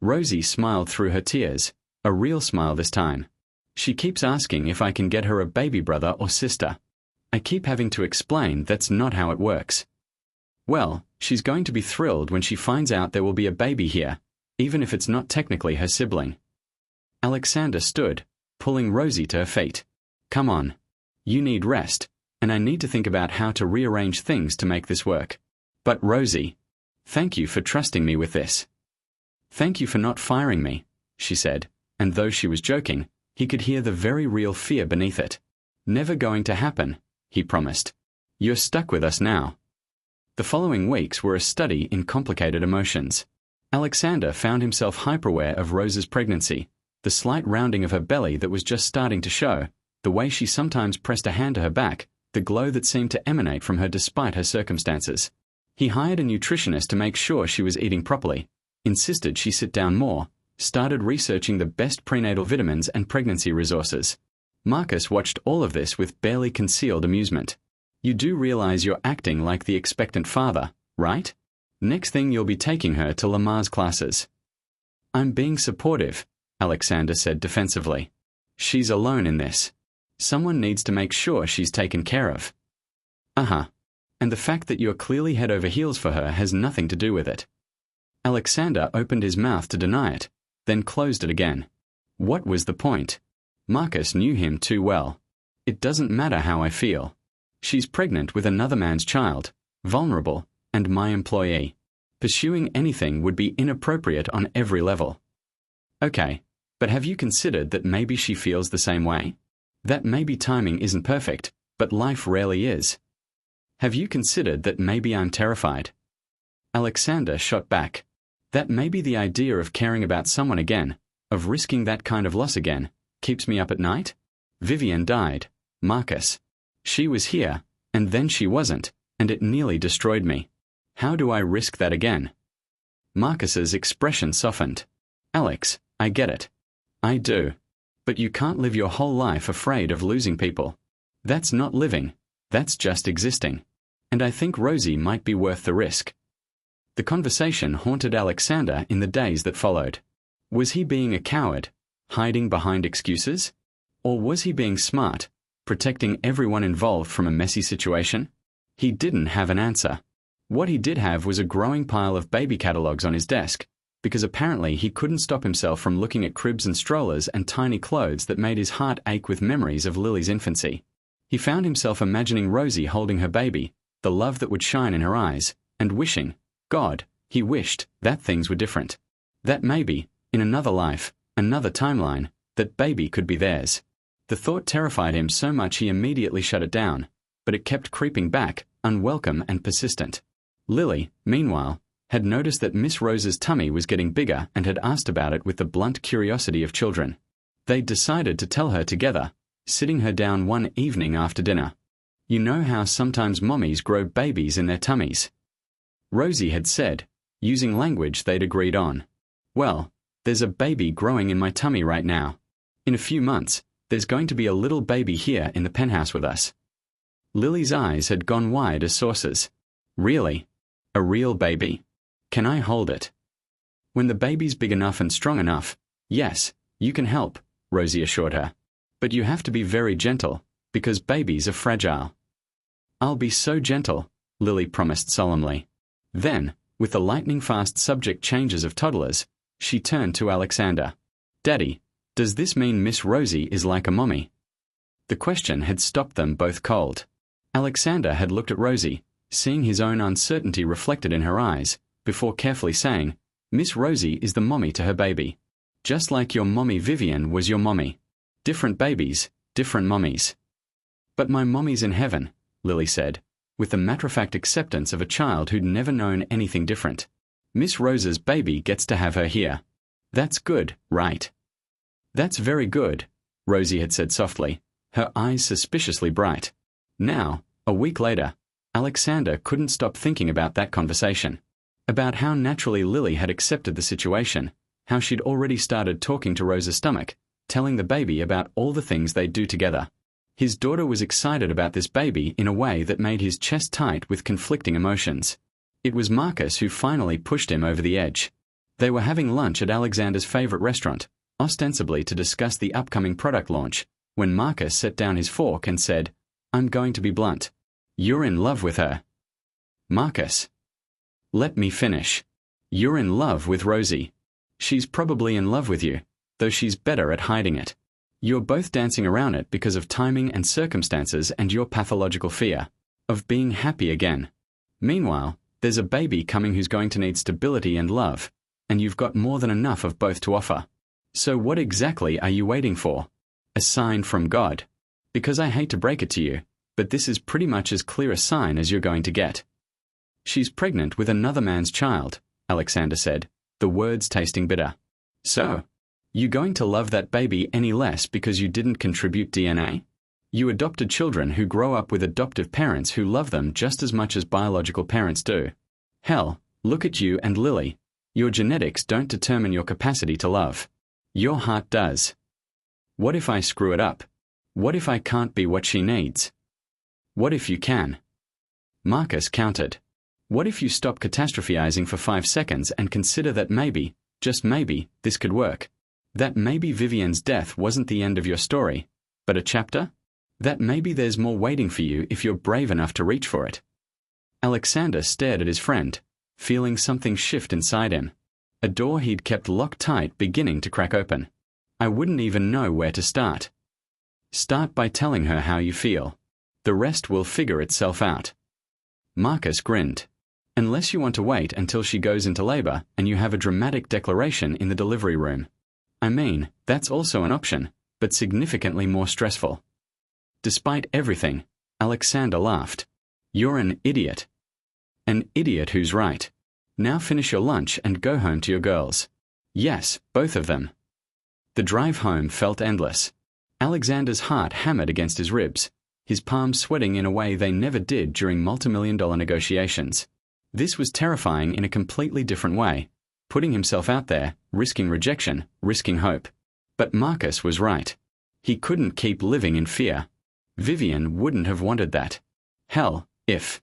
Rosie smiled through her tears, a real smile this time. She keeps asking if I can get her a baby brother or sister. I keep having to explain that's not how it works. Well, she's going to be thrilled when she finds out there will be a baby here, even if it's not technically her sibling. Alexander stood, pulling Rosie to her feet. Come on. You need rest, and I need to think about how to rearrange things to make this work. But Rosie, thank you for trusting me with this. Thank you for not firing me, she said, and though she was joking, he could hear the very real fear beneath it. Never going to happen, he promised. You're stuck with us now. The following weeks were a study in complicated emotions. Alexander found himself hyper-aware of Rose's pregnancy, the slight rounding of her belly that was just starting to show, the way she sometimes pressed a hand to her back, the glow that seemed to emanate from her despite her circumstances. He hired a nutritionist to make sure she was eating properly, insisted she sit down more, started researching the best prenatal vitamins and pregnancy resources. Marcus watched all of this with barely concealed amusement. You do realize you're acting like the expectant father, right? Next thing you'll be taking her to Lamar's classes. I'm being supportive, Alexander said defensively. She's alone in this. Someone needs to make sure she's taken care of. Uh-huh. And the fact that you're clearly head over heels for her has nothing to do with it. Alexander opened his mouth to deny it, then closed it again. What was the point? Marcus knew him too well. It doesn't matter how I feel. She's pregnant with another man's child, vulnerable, and my employee. Pursuing anything would be inappropriate on every level. Okay, but have you considered that maybe she feels the same way? That maybe timing isn't perfect, but life rarely is. Have you considered that maybe I'm terrified? Alexander shot back. That maybe the idea of caring about someone again, of risking that kind of loss again, keeps me up at night? Vivian died, Marcus. She was here, and then she wasn't, and it nearly destroyed me. How do I risk that again? Marcus's expression softened. Alex, I get it. I do. But you can't live your whole life afraid of losing people. That's not living. That's just existing. And I think Rosie might be worth the risk. The conversation haunted Alexander in the days that followed. Was he being a coward, hiding behind excuses? Or was he being smart, protecting everyone involved from a messy situation? He didn't have an answer. What he did have was a growing pile of baby catalogs on his desk, because apparently he couldn't stop himself from looking at cribs and strollers and tiny clothes that made his heart ache with memories of Lily's infancy. He found himself imagining Rosie holding her baby, the love that would shine in her eyes, and wishing, God, he wished, that things were different. That maybe, in another life, another timeline, that baby could be theirs. The thought terrified him so much he immediately shut it down, but it kept creeping back, unwelcome and persistent. Lily, meanwhile, had noticed that Miss Rose's tummy was getting bigger and had asked about it with the blunt curiosity of children. They'd decided to tell her together, sitting her down one evening after dinner. You know how sometimes mommies grow babies in their tummies? Rosie had said, using language they'd agreed on. Well, there's a baby growing in my tummy right now. In a few months, there's going to be a little baby here in the penthouse with us. Lily's eyes had gone wide as saucers. Really? A real baby? Can I hold it? When the baby's big enough and strong enough, yes, you can help, Rosie assured her. But you have to be very gentle, because babies are fragile. I'll be so gentle, Lily promised solemnly. Then, with the lightning-fast subject changes of toddlers, she turned to Alexander. Daddy, does this mean Miss Rosie is like a mommy? The question had stopped them both cold. Alexander had looked at Rosie, seeing his own uncertainty reflected in her eyes, before carefully saying, Miss Rosie is the mommy to her baby. Just like your mommy Vivian was your mommy. Different babies, different mommies. But my mommy's in heaven, Lily said, with the matter-of-fact acceptance of a child who'd never known anything different. Miss Rose's baby gets to have her here. That's good, right? That's very good, Rosie had said softly, her eyes suspiciously bright. Now, a week later, Alexander couldn't stop thinking about that conversation. About how naturally Lily had accepted the situation, how she'd already started talking to Rose's stomach, telling the baby about all the things they'd do together. His daughter was excited about this baby in a way that made his chest tight with conflicting emotions. It was Marcus who finally pushed him over the edge. They were having lunch at Alexander's favorite restaurant, ostensibly to discuss the upcoming product launch, when Marcus set down his fork and said, I'm going to be blunt. You're in love with her. Marcus. Let me finish. You're in love with Rosie. She's probably in love with you, though she's better at hiding it. You're both dancing around it because of timing and circumstances and your pathological fear of being happy again. Meanwhile, there's a baby coming who's going to need stability and love, and you've got more than enough of both to offer. So what exactly are you waiting for? A sign from God? Because I hate to break it to you, but this is pretty much as clear a sign as you're going to get. She's pregnant with another man's child, Alexander said, the words tasting bitter. So, you going to love that baby any less because you didn't contribute DNA? You adopted children who grow up with adoptive parents who love them just as much as biological parents do. Hell, look at you and Lily. Your genetics don't determine your capacity to love. Your heart does. What if I screw it up? What if I can't be what she needs? What if you can? Marcus countered. What if you stop catastrophizing for 5 seconds and consider that maybe, just maybe, this could work? That maybe Vivian's death wasn't the end of your story, but a chapter? That maybe there's more waiting for you if you're brave enough to reach for it. Alexander stared at his friend, feeling something shift inside him. A door he'd kept locked tight beginning to crack open. I wouldn't even know where to start. Start by telling her how you feel. The rest will figure itself out. Marcus grinned. Unless you want to wait until she goes into labor and you have a dramatic declaration in the delivery room. I mean, that's also an option, but significantly more stressful. Despite everything, Alexander laughed. You're an idiot. An idiot who's right. Now finish your lunch and go home to your girls. Yes, both of them. The drive home felt endless. Alexander's heart hammered against his ribs, his palms sweating in a way they never did during multi-million-dollar negotiations. This was terrifying in a completely different way, putting himself out there, risking rejection, risking hope. But Marcus was right. He couldn't keep living in fear. Vivian wouldn't have wanted that. Hell, if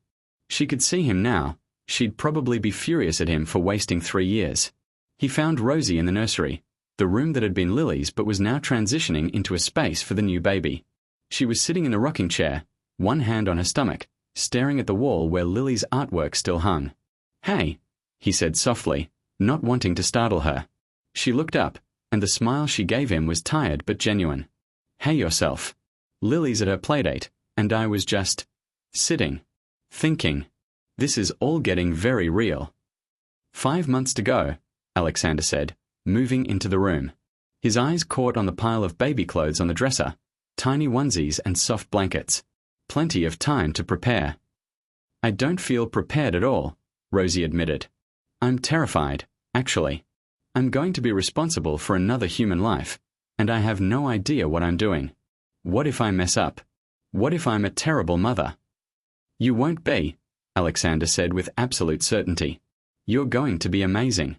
she could see him now, she'd probably be furious at him for wasting 3 years. He found Rosie in the nursery, the room that had been Lily's but was now transitioning into a space for the new baby. She was sitting in a rocking chair, one hand on her stomach, staring at the wall where Lily's artwork still hung. Hey, he said softly, not wanting to startle her. She looked up, and the smile she gave him was tired but genuine. Hey yourself. Lily's at her playdate, and I was just sitting. thinking, "This is all getting very real." 5 months to go, Alexander said, moving into the room. His eyes caught on the pile of baby clothes on the dresser, tiny onesies and soft blankets. Plenty of time to prepare. "I don't feel prepared at all," Rosie admitted. "I'm terrified, actually. I'm going to be responsible for another human life, and I have no idea what I'm doing. What if I mess up? What if I'm a terrible mother?" "You won't be," Alexander said with absolute certainty. "You're going to be amazing.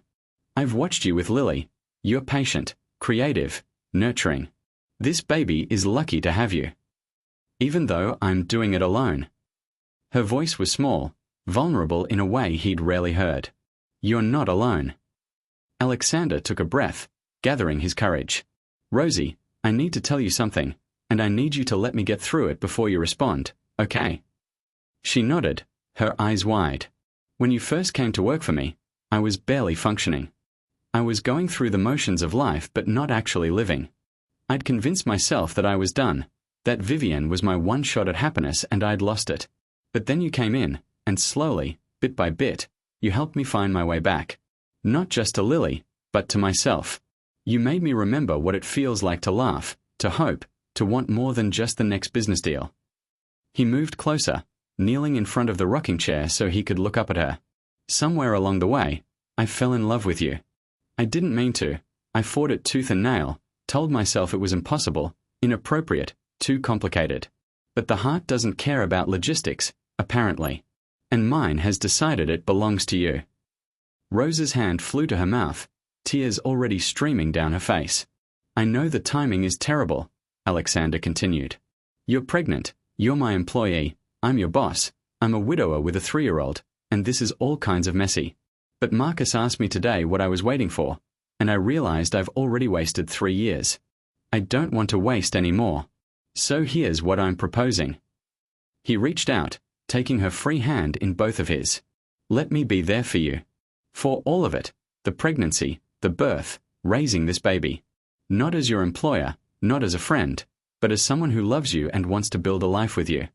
I've watched you with Lily. You're patient, creative, nurturing. This baby is lucky to have you. Even though I'm doing it alone." Her voice was small, vulnerable in a way he'd rarely heard. "You're not alone." Alexander took a breath, gathering his courage. "Rosie, I need to tell you something, and I need you to let me get through it before you respond, okay?" She nodded, her eyes wide. "When you first came to work for me, I was barely functioning. I was going through the motions of life but not actually living. I'd convinced myself that I was done, that Vivian was my one shot at happiness and I'd lost it. But then you came in, and slowly, bit by bit, you helped me find my way back. Not just to Lily, but to myself. You made me remember what it feels like to laugh, to hope, to want more than just the next business deal." He moved closer, kneeling in front of the rocking chair so he could look up at her. "Somewhere along the way, I fell in love with you. I didn't mean to. I fought it tooth and nail, told myself it was impossible, inappropriate, too complicated. But the heart doesn't care about logistics, apparently. And mine has decided it belongs to you." Rose's hand flew to her mouth, tears already streaming down her face. "I know the timing is terrible," Alexander continued. "You're pregnant, you're my employee, I'm your boss, I'm a widower with a 3-year-old, and this is all kinds of messy. But Marcus asked me today what I was waiting for, and I realized I've already wasted 3 years. I don't want to waste any more. So here's what I'm proposing." He reached out, taking her free hand in both of his. "Let me be there for you. For all of it, the pregnancy, the birth, raising this baby. Not as your employer, not as a friend, but as someone who loves you and wants to build a life with you.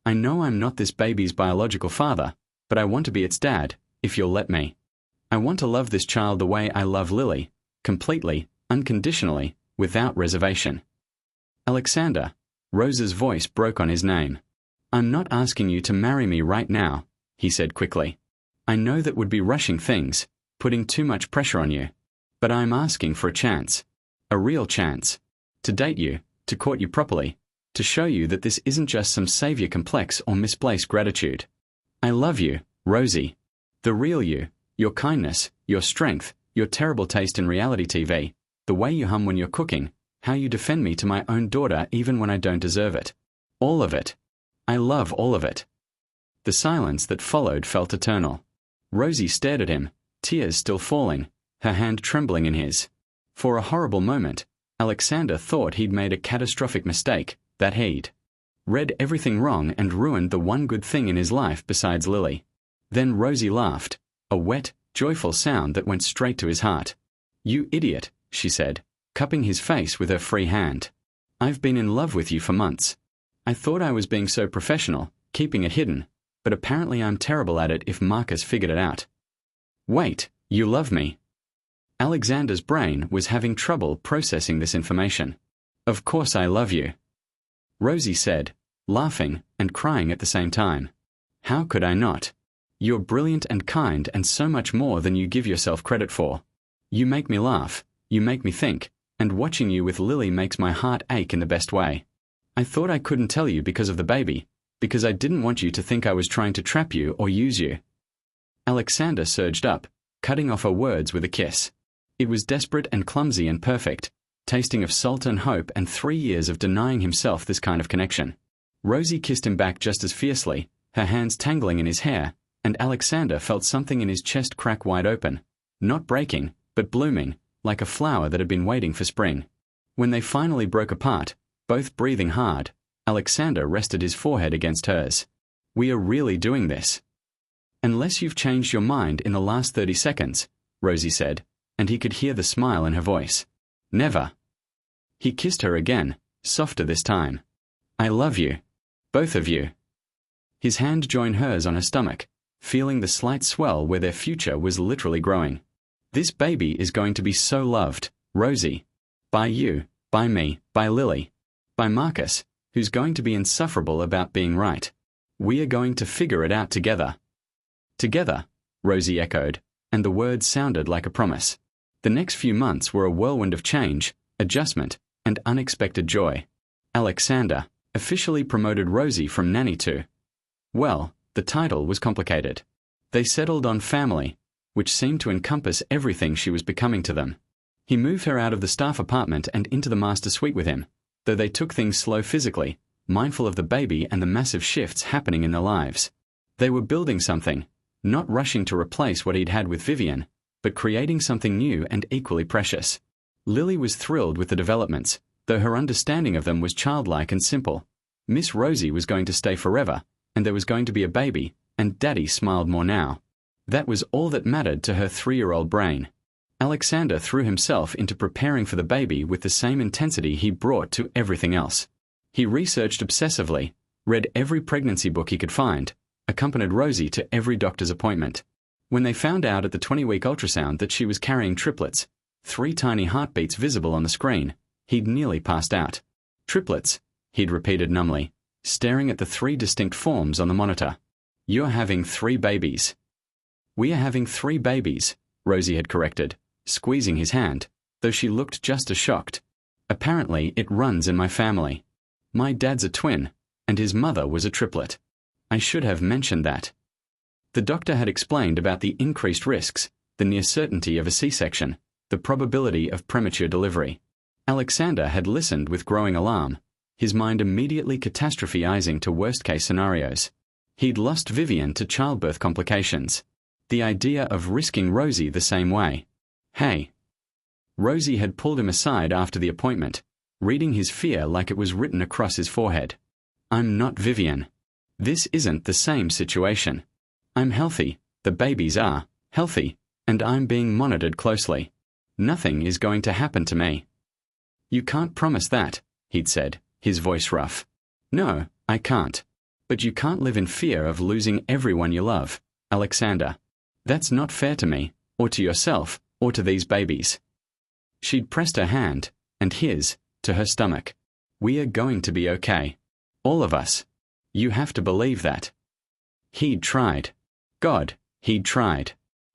I know I'm not this baby's biological father, but I want to be its dad, if you'll let me. I want to love this child the way I love Lily, completely, unconditionally, without reservation." "Alexander," Rose's voice broke on his name. "I'm not asking you to marry me right now," he said quickly. "I know that would be rushing things, putting too much pressure on you. But I'm asking for a chance. A real chance. To date you, to court you properly, to show you that this isn't just some savior complex or misplaced gratitude. I love you, Rosie. The real you, your kindness, your strength, your terrible taste in reality TV, the way you hum when you're cooking, how you defend me to my own daughter even when I don't deserve it. All of it. I love all of it." The silence that followed felt eternal. Rosie stared at him, tears still falling, her hand trembling in his. For a horrible moment, Alexander thought he'd made a catastrophic mistake, that he'd read everything wrong and ruined the one good thing in his life besides Lily. Then Rosie laughed, a wet, joyful sound that went straight to his heart. "You idiot," she said, cupping his face with her free hand. "I've been in love with you for months. I thought I was being so professional, keeping it hidden, but apparently I'm terrible at it if Marcus figured it out." "Wait, you love me?" Alexander's brain was having trouble processing this information. "Of course I love you," Rosie said, laughing and crying at the same time. "How could I not? You're brilliant and kind and so much more than you give yourself credit for. You make me laugh, you make me think, and watching you with Lily makes my heart ache in the best way. I thought I couldn't tell you because of the baby, because I didn't want you to think I was trying to trap you or use you." Alexander surged up, cutting off her words with a kiss. It was desperate and clumsy and perfect, tasting of salt and hope and 3 years of denying himself this kind of connection. Rosie kissed him back just as fiercely, her hands tangling in his hair, and Alexander felt something in his chest crack wide open, not breaking, but blooming, like a flower that had been waiting for spring. When they finally broke apart, both breathing hard, Alexander rested his forehead against hers. "We are really doing this." "Unless you've changed your mind in the last 30 seconds, Rosie said, and he could hear the smile in her voice. "Never." He kissed her again, softer this time. "I love you. Both of you." His hand joined hers on her stomach, feeling the slight swell where their future was literally growing. This baby is going to be so loved, Rosie. By you, by me, by Lily. By Marcus, who's going to be insufferable about being right. We are going to figure it out together. Together, Rosie echoed, and the words sounded like a promise. The next few months were a whirlwind of change, adjustment, and unexpected joy. Alexander officially promoted Rosie from nanny to, well, the title was complicated. They settled on family, which seemed to encompass everything she was becoming to them. He moved her out of the staff apartment and into the master suite with him, though they took things slow physically, mindful of the baby and the massive shifts happening in their lives. They were building something, not rushing to replace what he'd had with Vivian, but creating something new and equally precious. Lily was thrilled with the developments, though her understanding of them was childlike and simple. Miss Rosie was going to stay forever, and there was going to be a baby, and Daddy smiled more now. That was all that mattered to her 3-year-old brain. Alexander threw himself into preparing for the baby with the same intensity he brought to everything else. He researched obsessively, read every pregnancy book he could find, accompanied Rosie to every doctor's appointment. When they found out at the 20-week ultrasound that she was carrying triplets, 3 tiny heartbeats visible on the screen, he'd nearly passed out. Triplets, he'd repeated numbly, staring at the 3 distinct forms on the monitor. You're having 3 babies. We are having 3 babies, Rosie had corrected, squeezing his hand, though she looked just as shocked. Apparently, it runs in my family. My dad's a twin, and his mother was a triplet. I should have mentioned that. The doctor had explained about the increased risks, the near certainty of a C-section, the probability of premature delivery. Alexander had listened with growing alarm, his mind immediately catastrophizing to worst-case scenarios. He'd lost Vivian to childbirth complications. The idea of risking Rosie the same way. Hey. Rosie had pulled him aside after the appointment, reading his fear like it was written across his forehead. I'm not Vivian. This isn't the same situation. I'm healthy, the babies are healthy, and I'm being monitored closely. Nothing is going to happen to me. You can't promise that, he'd said, his voice rough. No, I can't. But you can't live in fear of losing everyone you love, Alexander. That's not fair to me, or to yourself, or to these babies. She'd pressed her hand, and his, to her stomach. We are going to be okay. All of us. You have to believe that. He'd tried. God, he'd tried.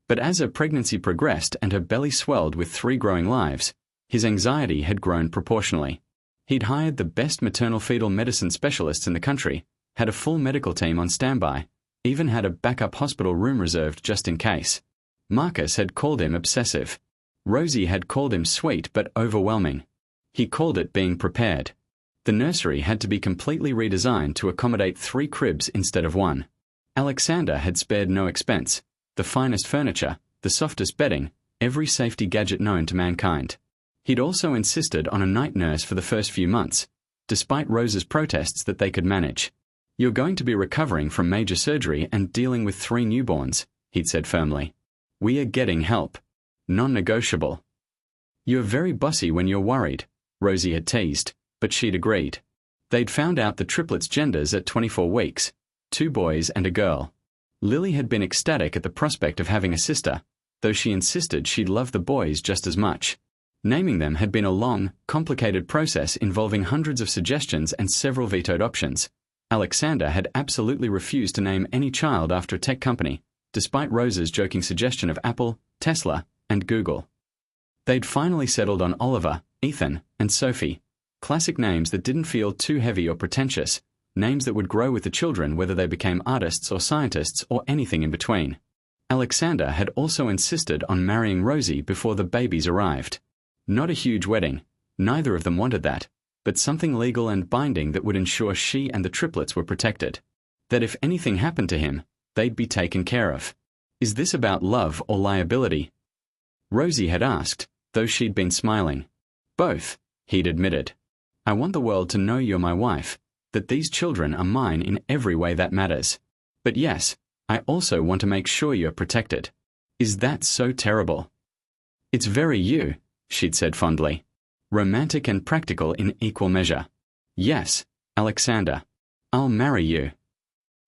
But as her pregnancy progressed and her belly swelled with 3 growing lives, his anxiety had grown proportionally. He'd hired the best maternal-fetal medicine specialists in the country, had a full medical team on standby, even had a backup hospital room reserved just in case. Marcus had called him obsessive. Rosie had called him sweet but overwhelming. He called it being prepared. The nursery had to be completely redesigned to accommodate 3 cribs instead of 1. Alexander had spared no expense. The finest furniture, the softest bedding, every safety gadget known to mankind. He'd also insisted on a night nurse for the first few months, despite Rose's protests that they could manage. You're going to be recovering from major surgery and dealing with 3 newborns, he'd said firmly. We are getting help. Non-negotiable. You're very bossy when you're worried, Rosie had teased, but she'd agreed. They'd found out the triplets' genders at 24 weeks, 2 boys and a girl. Lily had been ecstatic at the prospect of having a sister, though she insisted she'd love the boys just as much. Naming them had been a long, complicated process involving hundreds of suggestions and several vetoed options. Alexander had absolutely refused to name any child after a tech company, despite Rose's joking suggestion of Apple, Tesla, and Google. They'd finally settled on Oliver, Ethan, and Sophie, classic names that didn't feel too heavy or pretentious, names that would grow with the children whether they became artists or scientists or anything in between. Alexander had also insisted on marrying Rosie before the babies arrived. Not a huge wedding, neither of them wanted that, but something legal and binding that would ensure she and the triplets were protected. That if anything happened to him, they'd be taken care of. Is this about love or liability? Rosie had asked, though she'd been smiling. Both, he'd admitted. I want the world to know you're my wife, that these children are mine in every way that matters. But yes, I also want to make sure you're protected. Is that so terrible? It's very you, she'd said fondly. Romantic and practical in equal measure. Yes, Alexander. I'll marry you.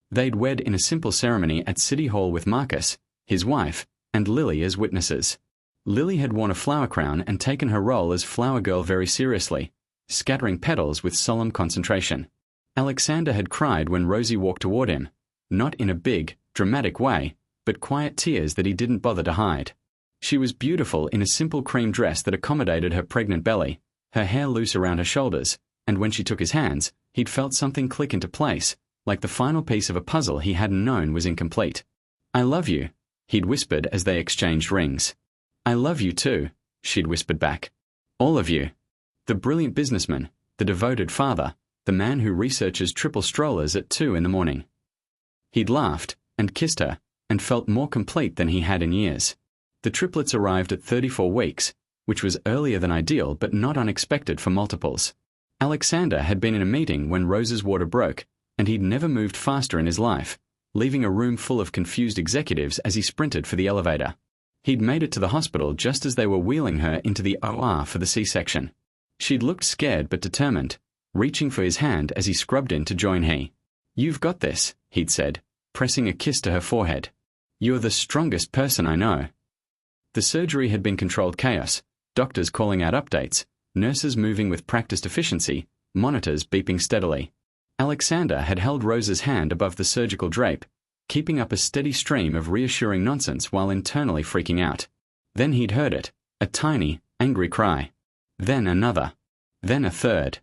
They'd wed in a simple ceremony at City Hall with Marcus, his wife, and Lily as witnesses. Lily had worn a flower crown and taken her role as flower girl very seriously, scattering petals with solemn concentration. Alexander had cried when Rosie walked toward him, not in a big, dramatic way, but quiet tears that he didn't bother to hide. She was beautiful in a simple cream dress that accommodated her pregnant belly, her hair loose around her shoulders, and when she took his hands, he'd felt something click into place, like the final piece of a puzzle he hadn't known was incomplete. "I love you," he'd whispered as they exchanged rings. "I love you too," she'd whispered back. "All of you." The brilliant businessman, the devoted father, the man who researches triple strollers at 2 in the morning. He'd laughed and kissed her and felt more complete than he had in years. The triplets arrived at 34 weeks, which was earlier than ideal but not unexpected for multiples. Alexander had been in a meeting when Rose's water broke, and he'd never moved faster in his life, leaving a room full of confused executives as he sprinted for the elevator. He'd made it to the hospital just as they were wheeling her into the OR for the C-section. She'd looked scared but determined, reaching for his hand as he scrubbed in to join he. "You've got this," he'd said, pressing a kiss to her forehead. "You're the strongest person I know." The surgery had been controlled chaos, doctors calling out updates, nurses moving with practiced efficiency, monitors beeping steadily. Alexander had held Rose's hand above the surgical drape, keeping up a steady stream of reassuring nonsense while internally freaking out. Then he'd heard it, a tiny, angry cry. Then another. Then a third.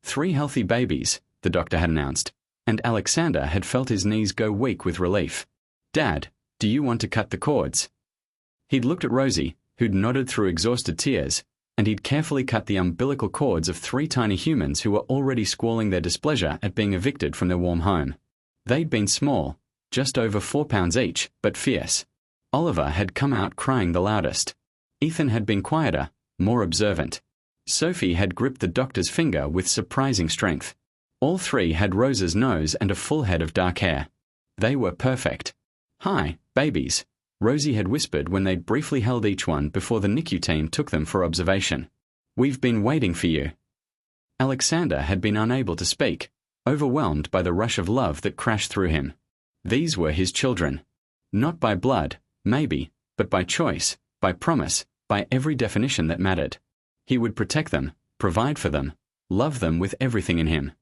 3 healthy babies, the doctor had announced, and Alexander had felt his knees go weak with relief. "Dad, do you want to cut the cords?" He'd looked at Rosie, who'd nodded through exhausted tears, and he'd carefully cut the umbilical cords of 3 tiny humans who were already squalling their displeasure at being evicted from their warm home. They'd been small, just over 4 pounds each, but fierce. Oliver had come out crying the loudest. Ethan had been quieter, more observant. Sophie had gripped the doctor's finger with surprising strength. All 3 had Rose's nose and a full head of dark hair. They were perfect. "Hi, babies," Rosie had whispered when they'd briefly held each one before the NICU team took them for observation. "We've been waiting for you." Alexander had been unable to speak, overwhelmed by the rush of love that crashed through him. These were his children. Not by blood, maybe, but by choice, by promise, by every definition that mattered. He would protect them, provide for them, love them with everything in him.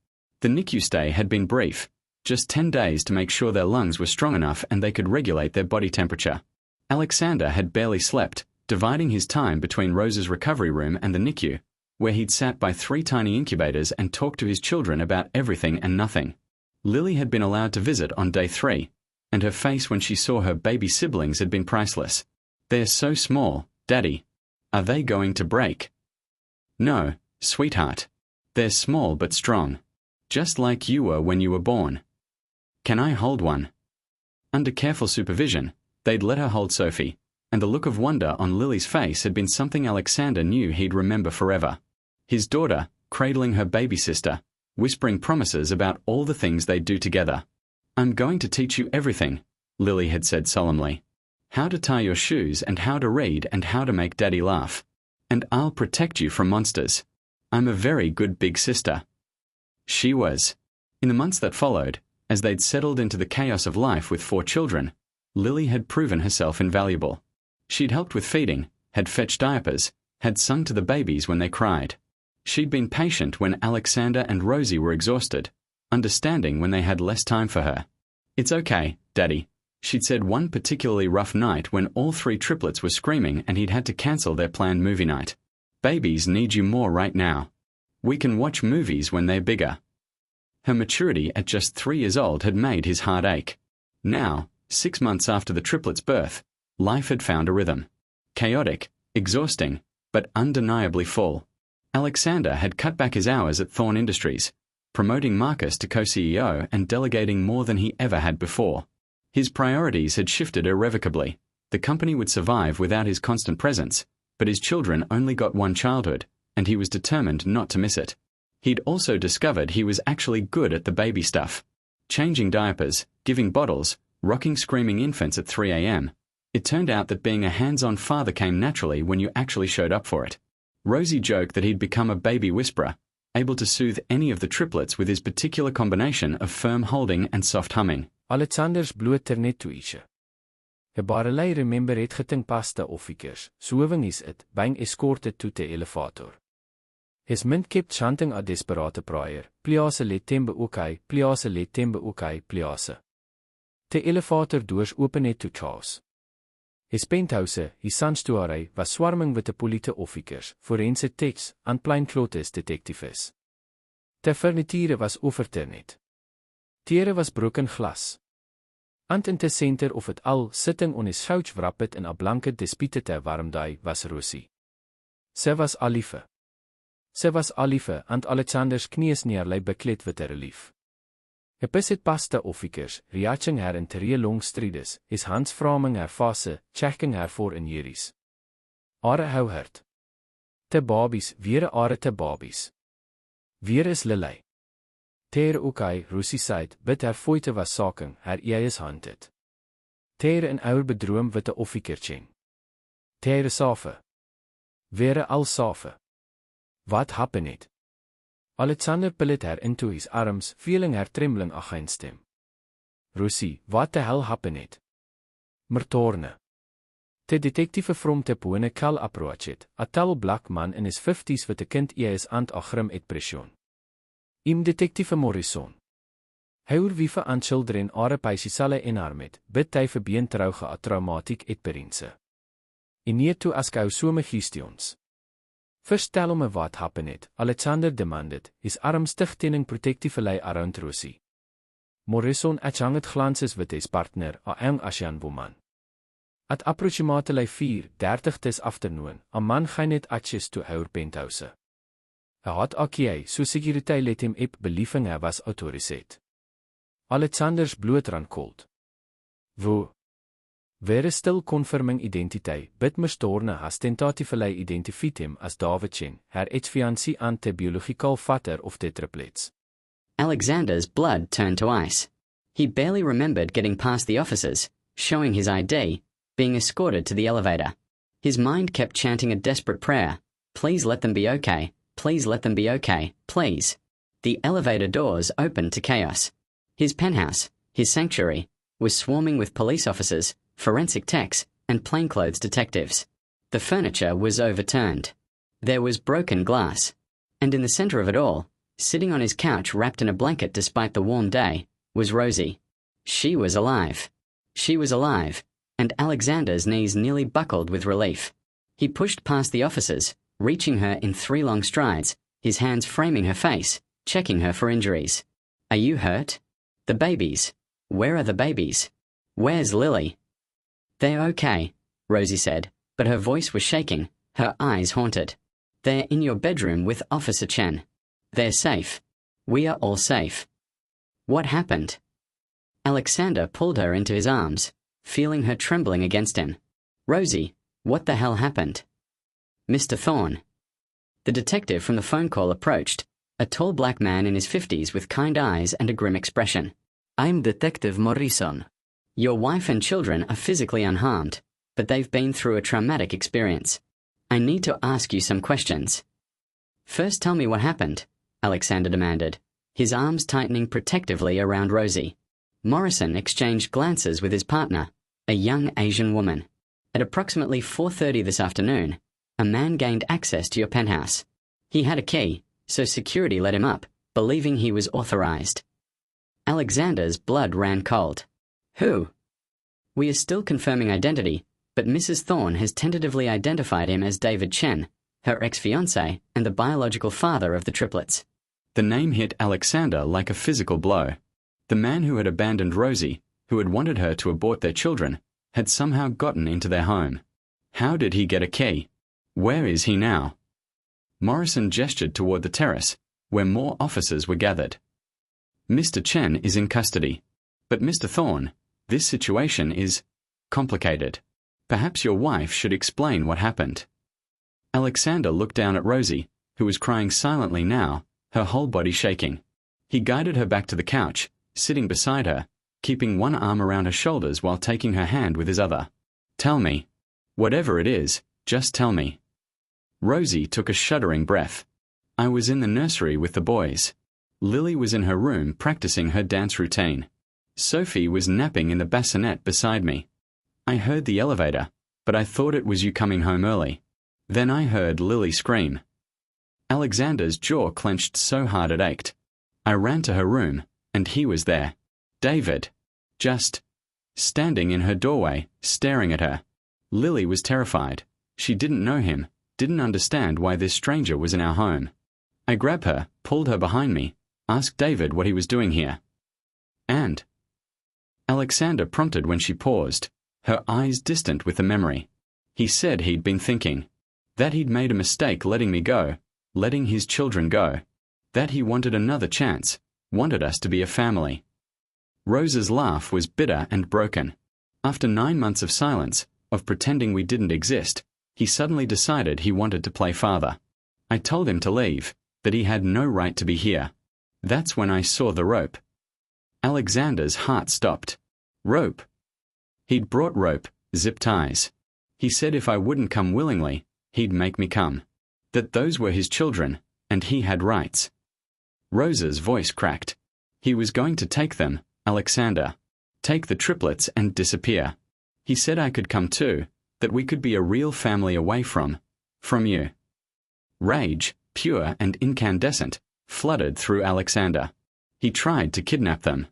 The NICU stay had been brief, just 10 days to make sure their lungs were strong enough and they could regulate their body temperature. Alexander had barely slept, dividing his time between Rose's recovery room and the NICU, where he'd sat by 3 tiny incubators and talked to his children about everything and nothing. Lily had been allowed to visit on day 3, and her face when she saw her baby siblings had been priceless. "They're so small, Daddy. Are they going to break?" "No, sweetheart. They're small but strong. Just like you were when you were born. Can I hold one?" Under careful supervision, they'd let her hold Sophie, and the look of wonder on Lily's face had been something Alexander knew he'd remember forever. His daughter, cradling her baby sister, whispering promises about all the things they'd do together. "I'm going to teach you everything," Lily had said solemnly. "How to tie your shoes and how to read and how to make Daddy laugh. And I'll protect you from monsters. I'm a very good big sister." She was. In the months that followed, as they'd settled into the chaos of life with 4 children, Lily had proven herself invaluable. She'd helped with feeding, had fetched diapers, had sung to the babies when they cried. She'd been patient when Alexander and Rosie were exhausted, understanding when they had less time for her. "It's okay, Daddy," she'd said one particularly rough night when all 3 triplets were screaming and he'd had to cancel their planned movie night. "Babies need you more right now. We can watch movies when they're bigger." Her maturity at just 3 years old had made his heart ache. Now, 6 months after the triplets' birth, life had found a rhythm. Chaotic, exhausting, but undeniably full. Alexander had cut back his hours at Thorne Industries, promoting Marcus to co-CEO and delegating more than he ever had before. His priorities had shifted irrevocably. The company would survive without his constant presence, but his children only got one childhood, and he was determined not to miss it. He'd also discovered he was actually good at the baby stuff. Changing diapers, giving bottles, rocking screaming infants at 3 a.m. It turned out that being a hands-on father came naturally when you actually showed up for it. Rosie joked that he'd become a baby whisperer, able to soothe any of the triplets with his particular combination of firm holding and soft humming. Alexander's bloed ternet toe isje. Barelei remember het getink pasta officers, sowing is it, being escorted to the elevator. His mind kept chanting a desperate prayer, please let them be okay, please let them be okay, please. The elevator doors opened to Charles. His penthouse, his sanctuary, was swarming with the police officers, forensic techs, and plainclothes detectives. The furniture was overturned. There was broken glass. And in the center of it all, sitting on his couch wrapped in a blanket despite the warm day, was Rosie. Sy was alive. Sy was alive, and Alexander's knees neerlei bekleed with a relief. He besit pasta officers, reaching her in 3 long strides, his hands framing her face, checking her for injuries. Are hou hurt. Te babies, weer are te babies. Weer is Lily. Ter okay, Rosie said, but her voete was saking, her ears haunted. Ter in our bedroom with the officerchen. Ter safe. Weer al safe. What happened? Alexander pulled her into his arms, feeling her trembling against him. Rosie, what the hell happened? Mertorne. The detective from the Pone Cal approached, a tall black man in his 50s with a kind ears and a grim expression. Im detective Morrison. Houer wie vir aan children are paisisale en armet, bid hy vir beentrauge a traumatic experience. En nie toe as kou so gestions. Vertel me what happened, Alexander demanded, his arms tightening protectively around Rosie. Morrison adjunct glances with his partner, a young Asian woman. At approximately 4:30 this afternoon, a man gainet access to our penthouse. Hy had AKA, so security let him up believing hy was authorized. Alexander's bloed ran cold. Wo? Where is still confirming identity, but Mestorne has tentatively identified him as David Chen, her ex-fiancé and the biological father of the triplets. Alexander's blood turned to ice. He barely remembered getting past the officers, showing his ID, being escorted to the elevator. His mind kept chanting a desperate prayer. Please let them be okay. Please let them be okay. Please. The elevator doors opened to chaos. His penthouse, his sanctuary, was swarming with police officers, forensic techs, and plainclothes detectives. The furniture was overturned. There was broken glass. And in the center of it all, sitting on his couch wrapped in a blanket despite the warm day, was Rosie. She was alive. She was alive, and Alexander's knees nearly buckled with relief. He pushed past the officers, reaching her in 3 long strides, his hands framing her face, checking her for injuries. Are you hurt? The babies. Where are the babies? Where's Lily? They're okay, Rosie said, but her voice was shaking, her eyes haunted. They're in your bedroom with Officer Chen. They're safe. We are all safe. What happened? Alexander pulled her into his arms, feeling her trembling against him. Rosie, what the hell happened? Mr. Thorne. The detective from the phone call approached, a tall black man in his 50s with kind eyes and a grim expression. I'm Detective Morrison. Your wife and children are physically unharmed, but they've been through a traumatic experience. I need to ask you some questions. First tell me what happened, Alexander demanded, his arms tightening protectively around Rosie. Morrison exchanged glances with his partner, a young Asian woman. At approximately 4:30 this afternoon, a man gained access to your penthouse. He had a key, so security let him up, believing he was authorized. Alexander's blood ran cold. Who? We are still confirming identity, but Mrs. Thorne has tentatively identified him as David Chen, her ex-fiancé and the biological father of the triplets. The name hit Alexander like a physical blow. The man who had abandoned Rosie, who had wanted her to abort their children, had somehow gotten into their home. How did he get a key? Where is he now? Morrison gestured toward the terrace, where more officers were gathered. Mr. Chen is in custody. But Mr. Thorne, this situation is complicated. Perhaps your wife should explain what happened. Alexander looked down at Rosie, who was crying silently now, her whole body shaking. He guided her back to the couch, sitting beside her, keeping one arm around her shoulders while taking her hand with his other. Tell me. Whatever it is, just tell me. Rosie took a shuddering breath. I was in the nursery with the boys. Lily was in her room practicing her dance routine. Sophie was napping in the bassinet beside me. I heard the elevator, but I thought it was you coming home early. Then I heard Lily scream. Alexander's jaw clenched so hard it ached. I ran to her room, and he was there. David. Just standing in her doorway, staring at her. Lily was terrified. She didn't know him, didn't understand why this stranger was in our home. I grabbed her, pulled her behind me, asked David what he was doing here. And Alexander prompted when she paused, her eyes distant with the memory. He said he'd been thinking. That he'd made a mistake letting me go, letting his children go. That he wanted another chance, wanted us to be a family. Rose's laugh was bitter and broken. After 9 months of silence, of pretending we didn't exist, he suddenly decided he wanted to play father. I told him to leave, that he had no right to be here. That's when I saw the rope. Alexander's heart stopped. Rope. He'd brought rope, zip ties. He said if I wouldn't come willingly, he'd make me come. That those were his children, and he had rights. Rose's voice cracked. He was going to take them, Alexander. Take the triplets and disappear. He said I could come too, that we could be a real family away from you. Rage, pure and incandescent, flooded through Alexander. He tried to kidnap them.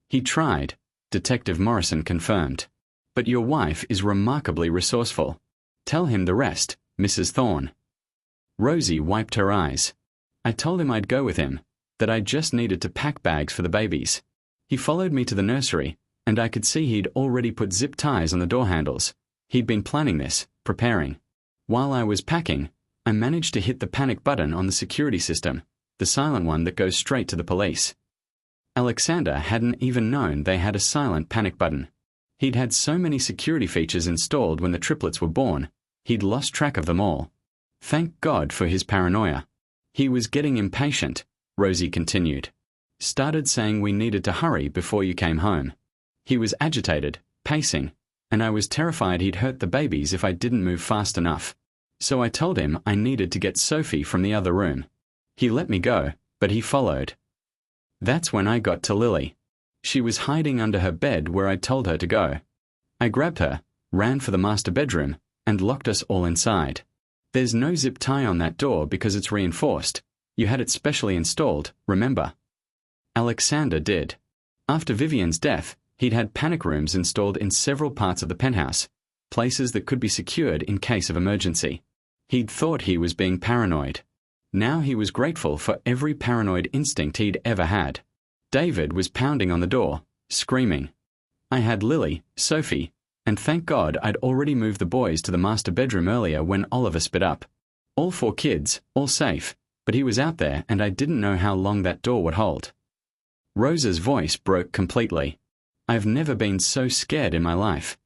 He tried, Detective Morrison confirmed. But your wife is remarkably resourceful. Tell him the rest, Mrs. Thorne. Rosie wiped her eyes. I told him I'd go with him, that I just needed to pack bags for the babies. He followed me to the nursery, and I could see he'd already put zip ties on the door handles. He'd been planning this, preparing. While I was packing, I managed to hit the panic button on the security system, the silent one that goes straight to the police. Alexander hadn't even known they had a silent panic button. He'd had so many security features installed when the triplets were born, he'd lost track of them all. Thank God for his paranoia. He was getting impatient, Rosie continued. Started saying we needed to hurry before you came home. He was agitated, pacing, and I was terrified he'd hurt the babies if I didn't move fast enough. So I told him I needed to get Sophie from the other room. He let me go, but he followed. That's when I got to Lily. She was hiding under her bed where I'd told her to go. I grabbed her, ran for the master bedroom, and locked us all inside. There's no zip tie on that door because it's reinforced. You had it specially installed, remember? Alexander did. After Vivian's death, he'd had panic rooms installed in several parts of the penthouse, places that could be secured in case of emergency. He'd thought he was being paranoid. Now he was grateful for every paranoid instinct he'd ever had. David was pounding on the door, screaming. I had Lily, Sophie, and thank God I'd already moved the boys to the master bedroom earlier when Oliver spit up. All 4 kids, all safe, but he was out there and I didn't know how long that door would hold. Rose's voice broke completely. I've never been so scared in my life.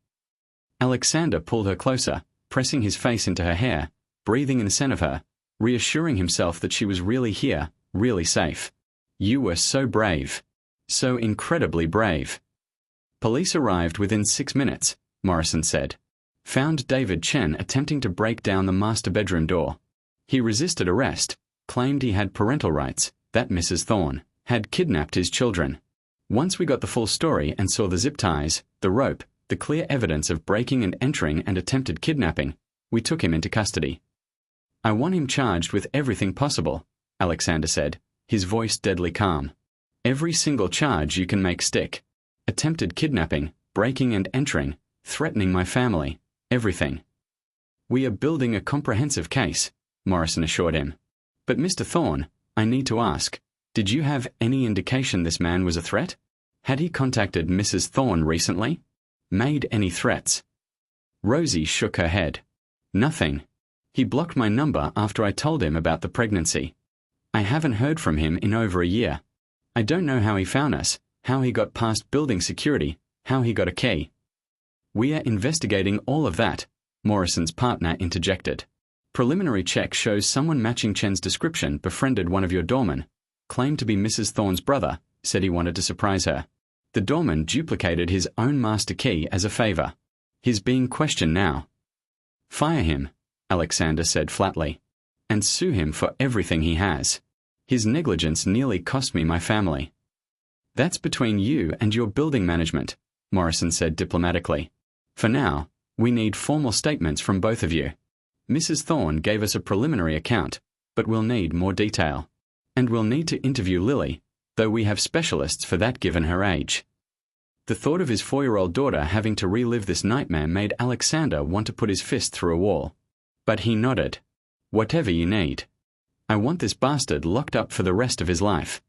Alexander pulled her closer, pressing his face into her hair, breathing in the scent of her, reassuring himself that she was really here, really safe. You were so brave. So incredibly brave. Police arrived within 6 minutes, Morrison said. Found David Chen attempting to break down the master bedroom door. He resisted arrest, claimed he had parental rights, that Mrs. Thorne had kidnapped his children. Once we got the full story and saw the zip ties, the rope, the clear evidence of breaking and entering and attempted kidnapping, we took him into custody. I want him charged with everything possible, Alexander said, his voice deadly calm. Every single charge you can make stick. Attempted kidnapping, breaking and entering, threatening my family, everything. We are building a comprehensive case, Morrison assured him. But Mr. Thorne, I need to ask, did you have any indication this man was a threat? Had he contacted Mrs. Thorne recently? Made any threats? Rosie shook her head. Nothing. He blocked my number after I told him about the pregnancy. I haven't heard from him in over a year. I don't know how he found us, how he got past building security, how he got a key. We are investigating all of that, Morrison's partner interjected. Preliminary check shows someone matching Chen's description befriended one of your doormen, claimed to be Mrs. Thorne's brother, said he wanted to surprise her. The doorman duplicated his own master key as a favor. He's being questioned now. Fire him, Alexander said flatly, and sue him for everything he has. His negligence nearly cost me my family. That's between you and your building management, Morrison said diplomatically. For now, we need formal statements from both of you. Mrs. Thorne gave us a preliminary account, but we'll need more detail. And we'll need to interview Lily, though we have specialists for that given her age. The thought of his 4-year-old daughter having to relive this nightmare made Alexander want to put his fist through a wall. But he nodded. Whatever you need. I want this bastard locked up for the rest of his life.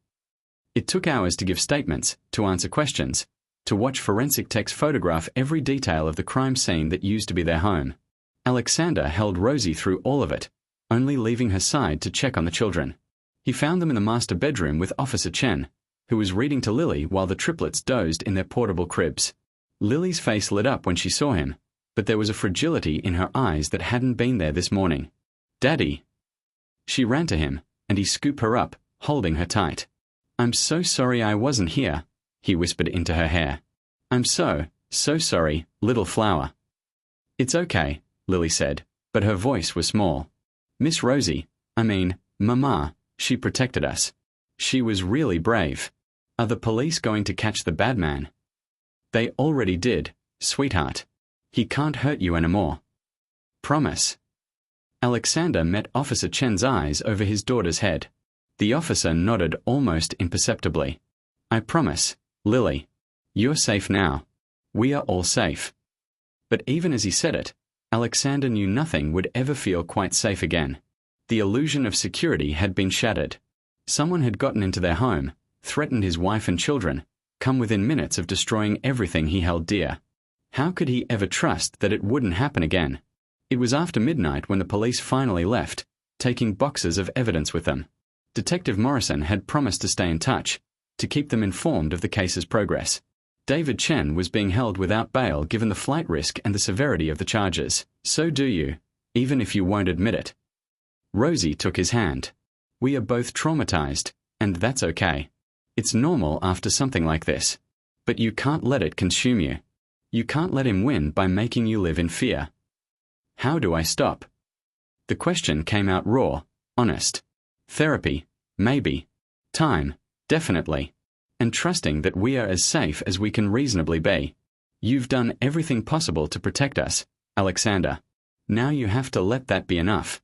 It took hours to give statements, to answer questions, to watch forensic techs photograph every detail of the crime scene that used to be their home. Alexander held Rosie through all of it, only leaving her side to check on the children. He found them in the master bedroom with Officer Chen, who was reading to Lily while the triplets dozed in their portable cribs. Lily's face lit up when she saw him, but there was a fragility in her eyes that hadn't been there this morning. "Daddy!" She ran to him, and he scooped her up, holding her tight. "I'm so sorry I wasn't here," he whispered into her hair. "I'm so sorry, little flower." "It's okay," Lily said, but her voice was small. "Miss Rosie, Mama, she protected us. She was really brave. Are the police going to catch the bad man?" "They already did, sweetheart. He can't hurt you anymore. Promise." Alexander met Officer Chen's eyes over his daughter's head. The officer nodded almost imperceptibly. "I promise, Lily. You're safe now. We are all safe." But even as he said it, Alexander knew nothing would ever feel quite safe again. The illusion of security had been shattered. Someone had gotten into their home, threatened his wife and children, come within minutes of destroying everything he held dear. How could he ever trust that it wouldn't happen again? It was after midnight when the police finally left, taking boxes of evidence with them. Detective Morrison had promised to stay in touch, to keep them informed of the case's progress. David Chen was being held without bail given the flight risk and the severity of the charges. "So do you, even if you won't admit it." Rosie took his hand. "We are both traumatized, and that's okay. It's normal after something like this. But you can't let it consume you. You can't let him win by making you live in fear." "How do I stop?" The question came out raw, honest. "Therapy, maybe. Time, definitely. And trusting that we are as safe as we can reasonably be. You've done everything possible to protect us, Alexander. Now you have to let that be enough."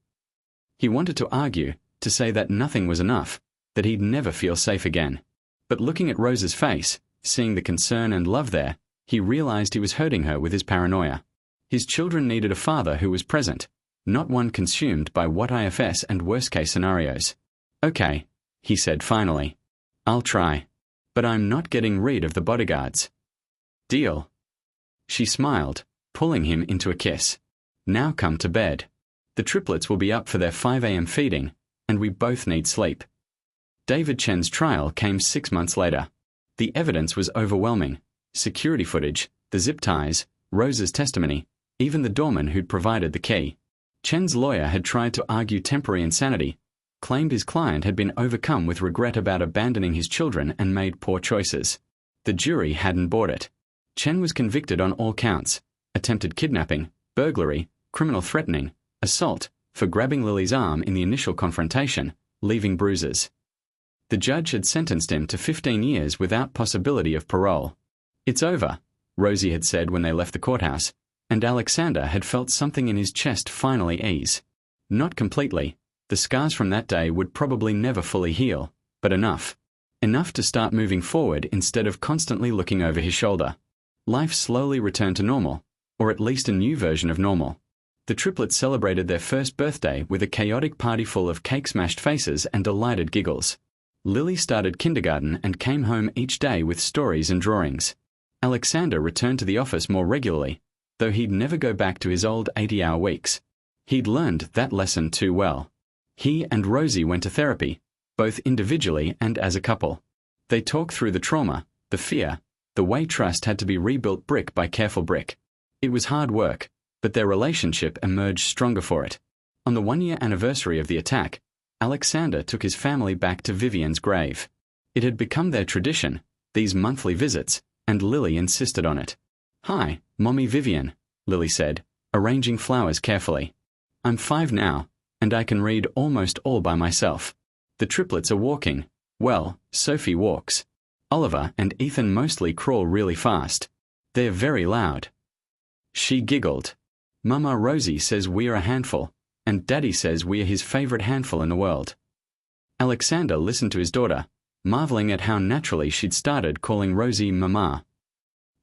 He wanted to argue, to say that nothing was enough, that he'd never feel safe again. But looking at Rose's face, seeing the concern and love there, he realized he was hurting her with his paranoia. His children needed a father who was present, not one consumed by what ifs and worst-case scenarios. "Okay," he said finally. "I'll try. But I'm not getting rid of the bodyguards." "Deal." She smiled, pulling him into a kiss. "Now come to bed. The triplets will be up for their 5 a.m. feeding, and we both need sleep." David Chen's trial came 6 months later. The evidence was overwhelming. Security footage, the zip ties, Rose's testimony, even the doorman who'd provided the key. Chen's lawyer had tried to argue temporary insanity, claimed his client had been overcome with regret about abandoning his children and made poor choices. The jury hadn't bought it. Chen was convicted on all counts: attempted kidnapping, burglary, criminal threatening, assault, for grabbing Lily's arm in the initial confrontation, leaving bruises. The judge had sentenced him to 15 years without possibility of parole. "It's over," Rosie had said when they left the courthouse, and Alexander had felt something in his chest finally ease. Not completely. The scars from that day would probably never fully heal, but enough. Enough to start moving forward instead of constantly looking over his shoulder. Life slowly returned to normal, or at least a new version of normal. The triplets celebrated their first birthday with a chaotic party full of cake-smashed faces and delighted giggles. Lily started kindergarten and came home each day with stories and drawings. Alexander returned to the office more regularly, though he'd never go back to his old 80-hour weeks. He'd learned that lesson too well. He and Rosie went to therapy, both individually and as a couple. They talked through the trauma, the fear, the way trust had to be rebuilt brick by careful brick. It was hard work, but their relationship emerged stronger for it. On the 1-year anniversary of the attack, Alexander took his family back to Vivian's grave. It had become their tradition, these monthly visits, and Lily insisted on it. "Hi, Mommy Vivian," Lily said, arranging flowers carefully. "I'm 5 now, and I can read almost all by myself. The triplets are walking. Well, Sophie walks. Oliver and Ethan mostly crawl really fast. They're very loud. She giggled. Mama Rosie says we're a handful, and Daddy says we're his favorite handful in the world. Alexander listened to his daughter, marveling at how naturally she'd started calling Rosie Mama.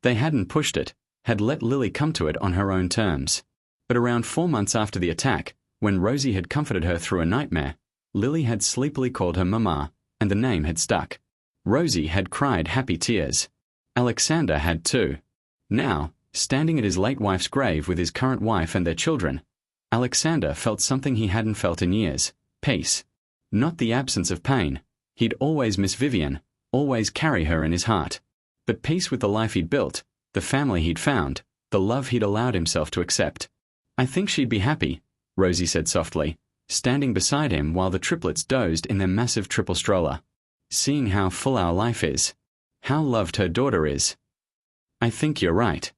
They hadn't pushed it, had let Lily come to it on her own terms. But around 4 months after the attack, when Rosie had comforted her through a nightmare, Lily had sleepily called her Mama, and the name had stuck. Rosie had cried happy tears. Alexander had too. Now, standing at his late wife's grave with his current wife and their children, Alexander felt something he hadn't felt in years: peace. Not the absence of pain. He'd always miss Vivian, always carry her in his heart. But peace with the life he'd built, the family he'd found, the love he'd allowed himself to accept. I think she'd be happy, Rosie said softly, standing beside him while the triplets dozed in their massive triple stroller. Seeing how full our life is. How loved her daughter is. I think you're right.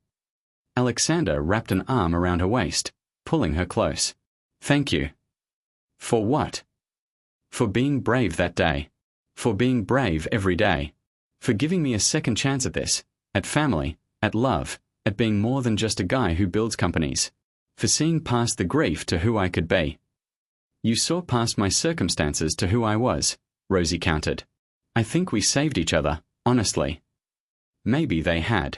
Alexander wrapped an arm around her waist, pulling her close. Thank you. For what? For being brave that day. For being brave every day. For giving me a second chance at this, at family, at love, at being more than just a guy who builds companies. For seeing past the grief to who I could be. You saw past my circumstances to who I was, Rosie countered. I think we saved each other, honestly. Maybe they had.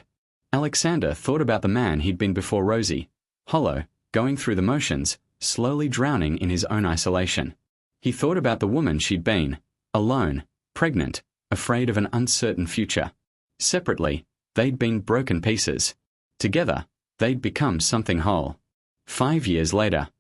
Alexander thought about the man he'd been before Rosie, hollow, going through the motions, slowly drowning in his own isolation. He thought about the woman she'd been, alone, pregnant, afraid of an uncertain future. Separately, they'd been broken pieces. Together, they'd become something whole. 5 years later,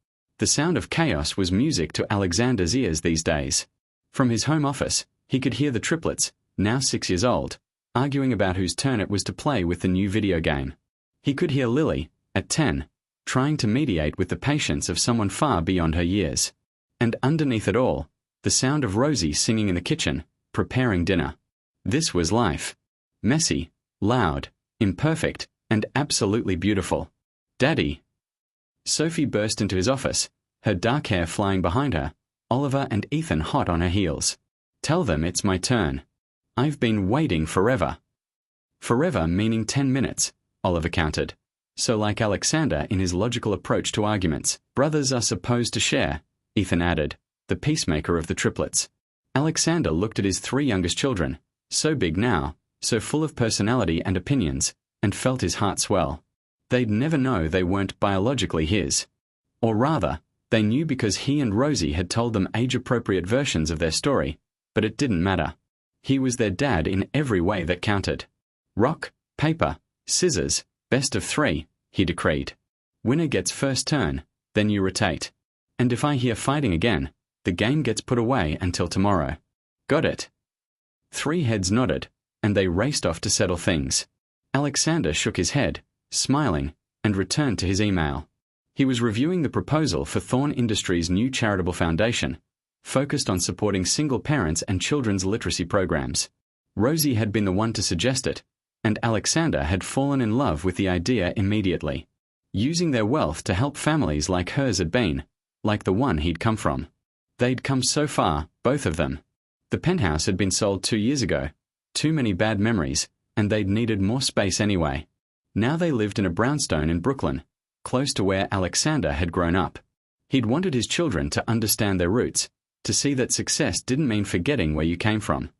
the sound of chaos was music to Alexander's ears these days. From his home office, he could hear the triplets, now 6 years old, arguing about whose turn it was to play with the new video game. He could hear Lily, at 10, trying to mediate with the patience of someone far beyond her years. And underneath it all, the sound of Rosie singing in the kitchen, preparing dinner. This was life. Messy, loud, imperfect, and absolutely beautiful. Daddy. Sophie burst into his office, her dark hair flying behind her, Oliver and Ethan hot on her heels. Tell them it's my turn. I've been waiting forever. Forever meaning 10 minutes, Oliver counted. So like Alexander in his logical approach to arguments, brothers are supposed to share, Ethan added, the peacemaker of the triplets. Alexander looked at his 3 youngest children, so big now, so full of personality and opinions, and felt his heart swell. They'd never know they weren't biologically his. Or rather, they knew because he and Rosie had told them age-appropriate versions of their story, but it didn't matter. He was their dad in every way that counted. Rock, paper, scissors, best of 3, he decreed. Winner gets first turn, then you rotate. And if I hear fighting again, the game gets put away until tomorrow. Got it? 3 heads nodded, and they raced off to settle things. Alexander shook his head, smiling, and returned to his email. He was reviewing the proposal for Thorn Industries' new charitable foundation, focused on supporting single parents and children's literacy programs. Rosie had been the one to suggest it, and Alexander had fallen in love with the idea immediately. Using their wealth to help families like hers had been, like the one he'd come from. They'd come so far, both of them. The penthouse had been sold 2 years ago, too many bad memories, and they'd needed more space anyway. Now they lived in a brownstone in Brooklyn, close to where Alexander had grown up. He'd wanted his children to understand their roots, to see that success didn't mean forgetting where you came from.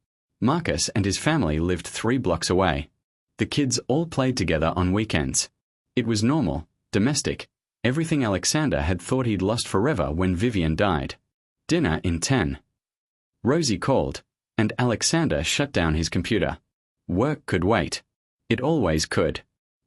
Marcus and his family lived 3 blocks away. The kids all played together on weekends. It was normal, domestic, everything Alexander had thought he'd lost forever when Vivian died. Dinner in 10. Rosie called, and Alexander shut down his computer. Work could wait. It always could.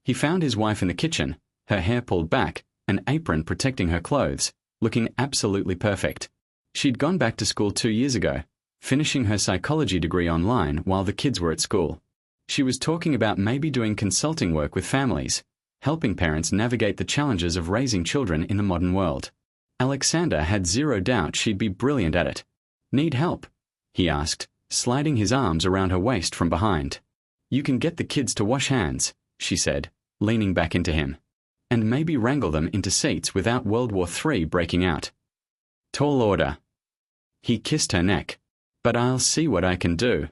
He found his wife in the kitchen, her hair pulled back, an apron protecting her clothes, looking absolutely perfect. She'd gone back to school 2 years ago, finishing her psychology degree online while the kids were at school. She was talking about maybe doing consulting work with families, helping parents navigate the challenges of raising children in the modern world. Alexander had zero doubt she'd be brilliant at it. Need help? He asked, sliding his arms around her waist from behind. You can get the kids to wash hands, she said, leaning back into him. And maybe wrangle them into seats without World War III breaking out. Tall order. He kissed her neck. But I'll see what I can do.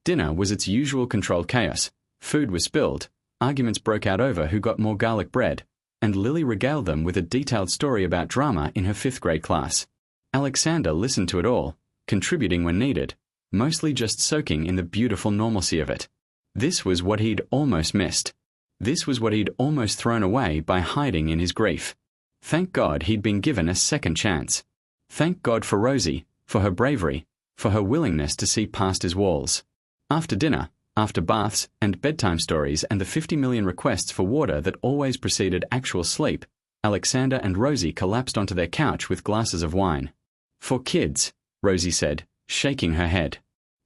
Dinner was its usual controlled chaos. Food was spilled, arguments broke out over who got more garlic bread, and Lily regaled them with a detailed story about drama in her 5th grade class. Alexander listened to it all, contributing when needed, mostly just soaking in the beautiful normalcy of it. This was what he'd almost missed. This was what he'd almost thrown away by hiding in his grief. Thank God he'd been given a second chance. Thank God for Rosie, for her bravery, for her willingness to see past his walls. After dinner, after baths and bedtime stories and the 50 million requests for water that always preceded actual sleep, Alexander and Rosie collapsed onto their couch with glasses of wine. For kids, Rosie said, shaking her head.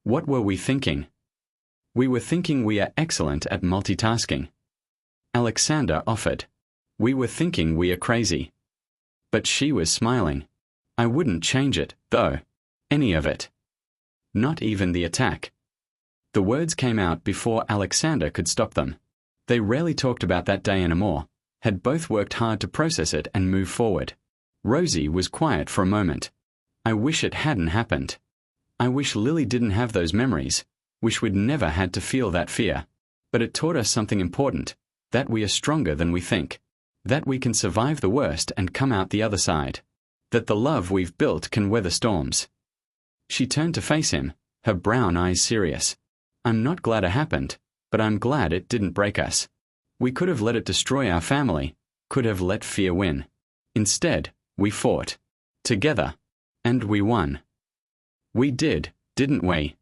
What were we thinking? We were thinking we are excellent at multitasking. Alexander offered. We were thinking we are crazy. But she was smiling. I wouldn't change it, though. Any of it. Not even the attack. The words came out before Alexander could stop them. They rarely talked about that day anymore, had both worked hard to process it and move forward. Rosie was quiet for a moment. I wish it hadn't happened. I wish Lily didn't have those memories, wish we'd never had to feel that fear. But it taught us something important, that we are stronger than we think, that we can survive the worst and come out the other side, that the love we've built can weather storms. She turned to face him, her brown eyes serious. I'm not glad it happened, but I'm glad it didn't break us. We could have let it destroy our family, could have let fear win. Instead, we fought. Together. And we won. We did, didn't we?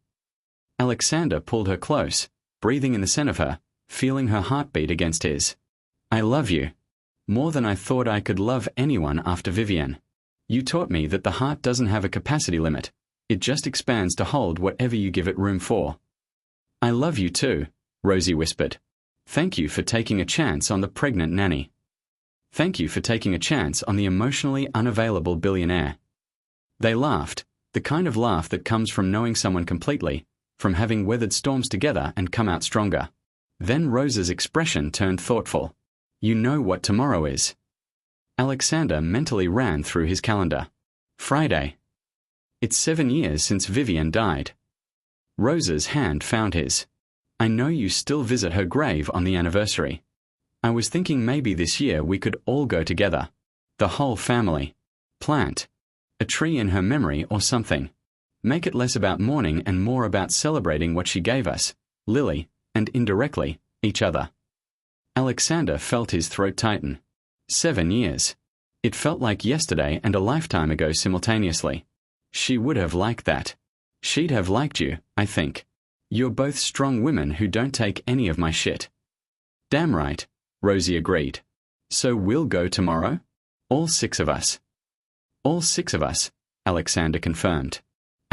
Alexander pulled her close, breathing in the scent of her, feeling her heartbeat against his. I love you. More than I thought I could love anyone after Vivian. You taught me that the heart doesn't have a capacity limit. It just expands to hold whatever you give it room for. I love you too, Rosie whispered. Thank you for taking a chance on the pregnant nanny. Thank you for taking a chance on the emotionally unavailable billionaire. They laughed, the kind of laugh that comes from knowing someone completely, from having weathered storms together and come out stronger. Then Rose's expression turned thoughtful. You know what tomorrow is. Alexander mentally ran through his calendar. Friday. It's 7 years since Vivian died. Rose's hand found his. I know you still visit her grave on the anniversary. I was thinking maybe this year we could all go together. The whole family. Plant a tree in her memory or something. Make it less about mourning and more about celebrating what she gave us, Lily, and indirectly, each other. Alexander felt his throat tighten. 7 years. It felt like yesterday and a lifetime ago simultaneously. She would have liked that. She'd have liked you, I think. You're both strong women who don't take any of my shit. Damn right, Rosie agreed. So we'll go tomorrow? All 6 of us. All 6 of us, Alexander confirmed.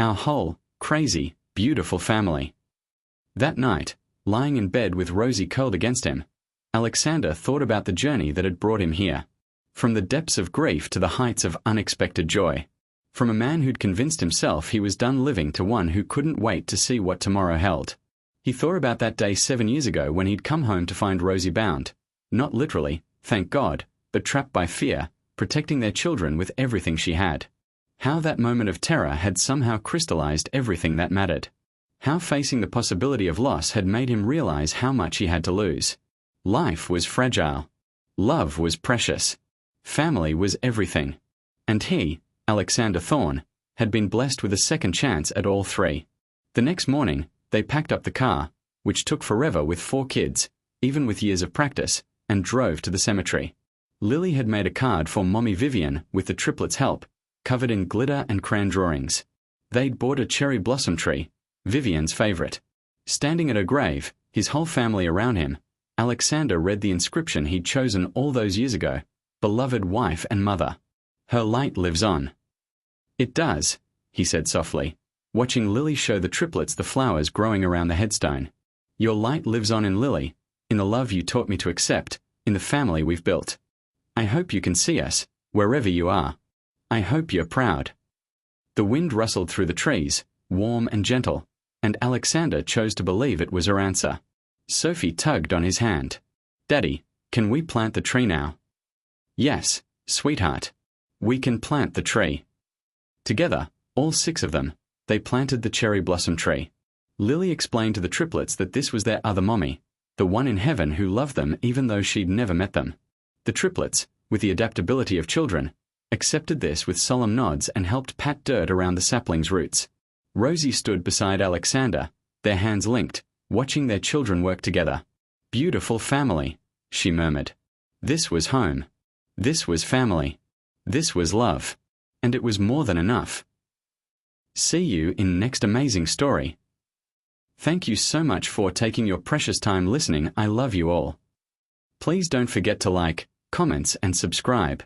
Our whole, crazy, beautiful family. That night, lying in bed with Rosie curled against him, Alexander thought about the journey that had brought him here. From the depths of grief to the heights of unexpected joy. From a man who'd convinced himself he was done living to one who couldn't wait to see what tomorrow held. He thought about that day 7 years ago when he'd come home to find Rosie bound. Not literally, thank God, but trapped by fear, protecting their children with everything she had. How that moment of terror had somehow crystallized everything that mattered. How facing the possibility of loss had made him realize how much he had to lose. Life was fragile. Love was precious. Family was everything. And he, Alexander Thorne, had been blessed with a second chance at all 3. The next morning, they packed up the car, which took forever with 4 kids, even with years of practice, and drove to the cemetery. Lily had made a card for Mommy Vivian with the triplets' help, covered in glitter and crayon drawings. They'd bought a cherry blossom tree, Vivian's favorite. Standing at her grave, his whole family around him, Alexander read the inscription he'd chosen all those years ago, beloved wife and mother. Her light lives on. It does, he said softly, watching Lily show the triplets the flowers growing around the headstone. Your light lives on in Lily, in the love you taught me to accept, in the family we've built. I hope you can see us, wherever you are. I hope you're proud. The wind rustled through the trees, warm and gentle, and Alexander chose to believe it was her answer. Sophie tugged on his hand. Daddy, can we plant the tree now? Yes, sweetheart. We can plant the tree. Together, all 6 of them, they planted the cherry blossom tree. Lily explained to the triplets that this was their other mommy, the one in heaven who loved them even though she'd never met them. The triplets, with the adaptability of children, accepted this with solemn nods and helped pat dirt around the sapling's roots. Rosie stood beside Alexander, their hands linked, watching their children work together. "Beautiful family," she murmured. This was home. This was family. This was love. And it was more than enough. See you in next amazing story. Thank you so much for taking your precious time listening. I love you all. Please don't forget to like, comments, and subscribe.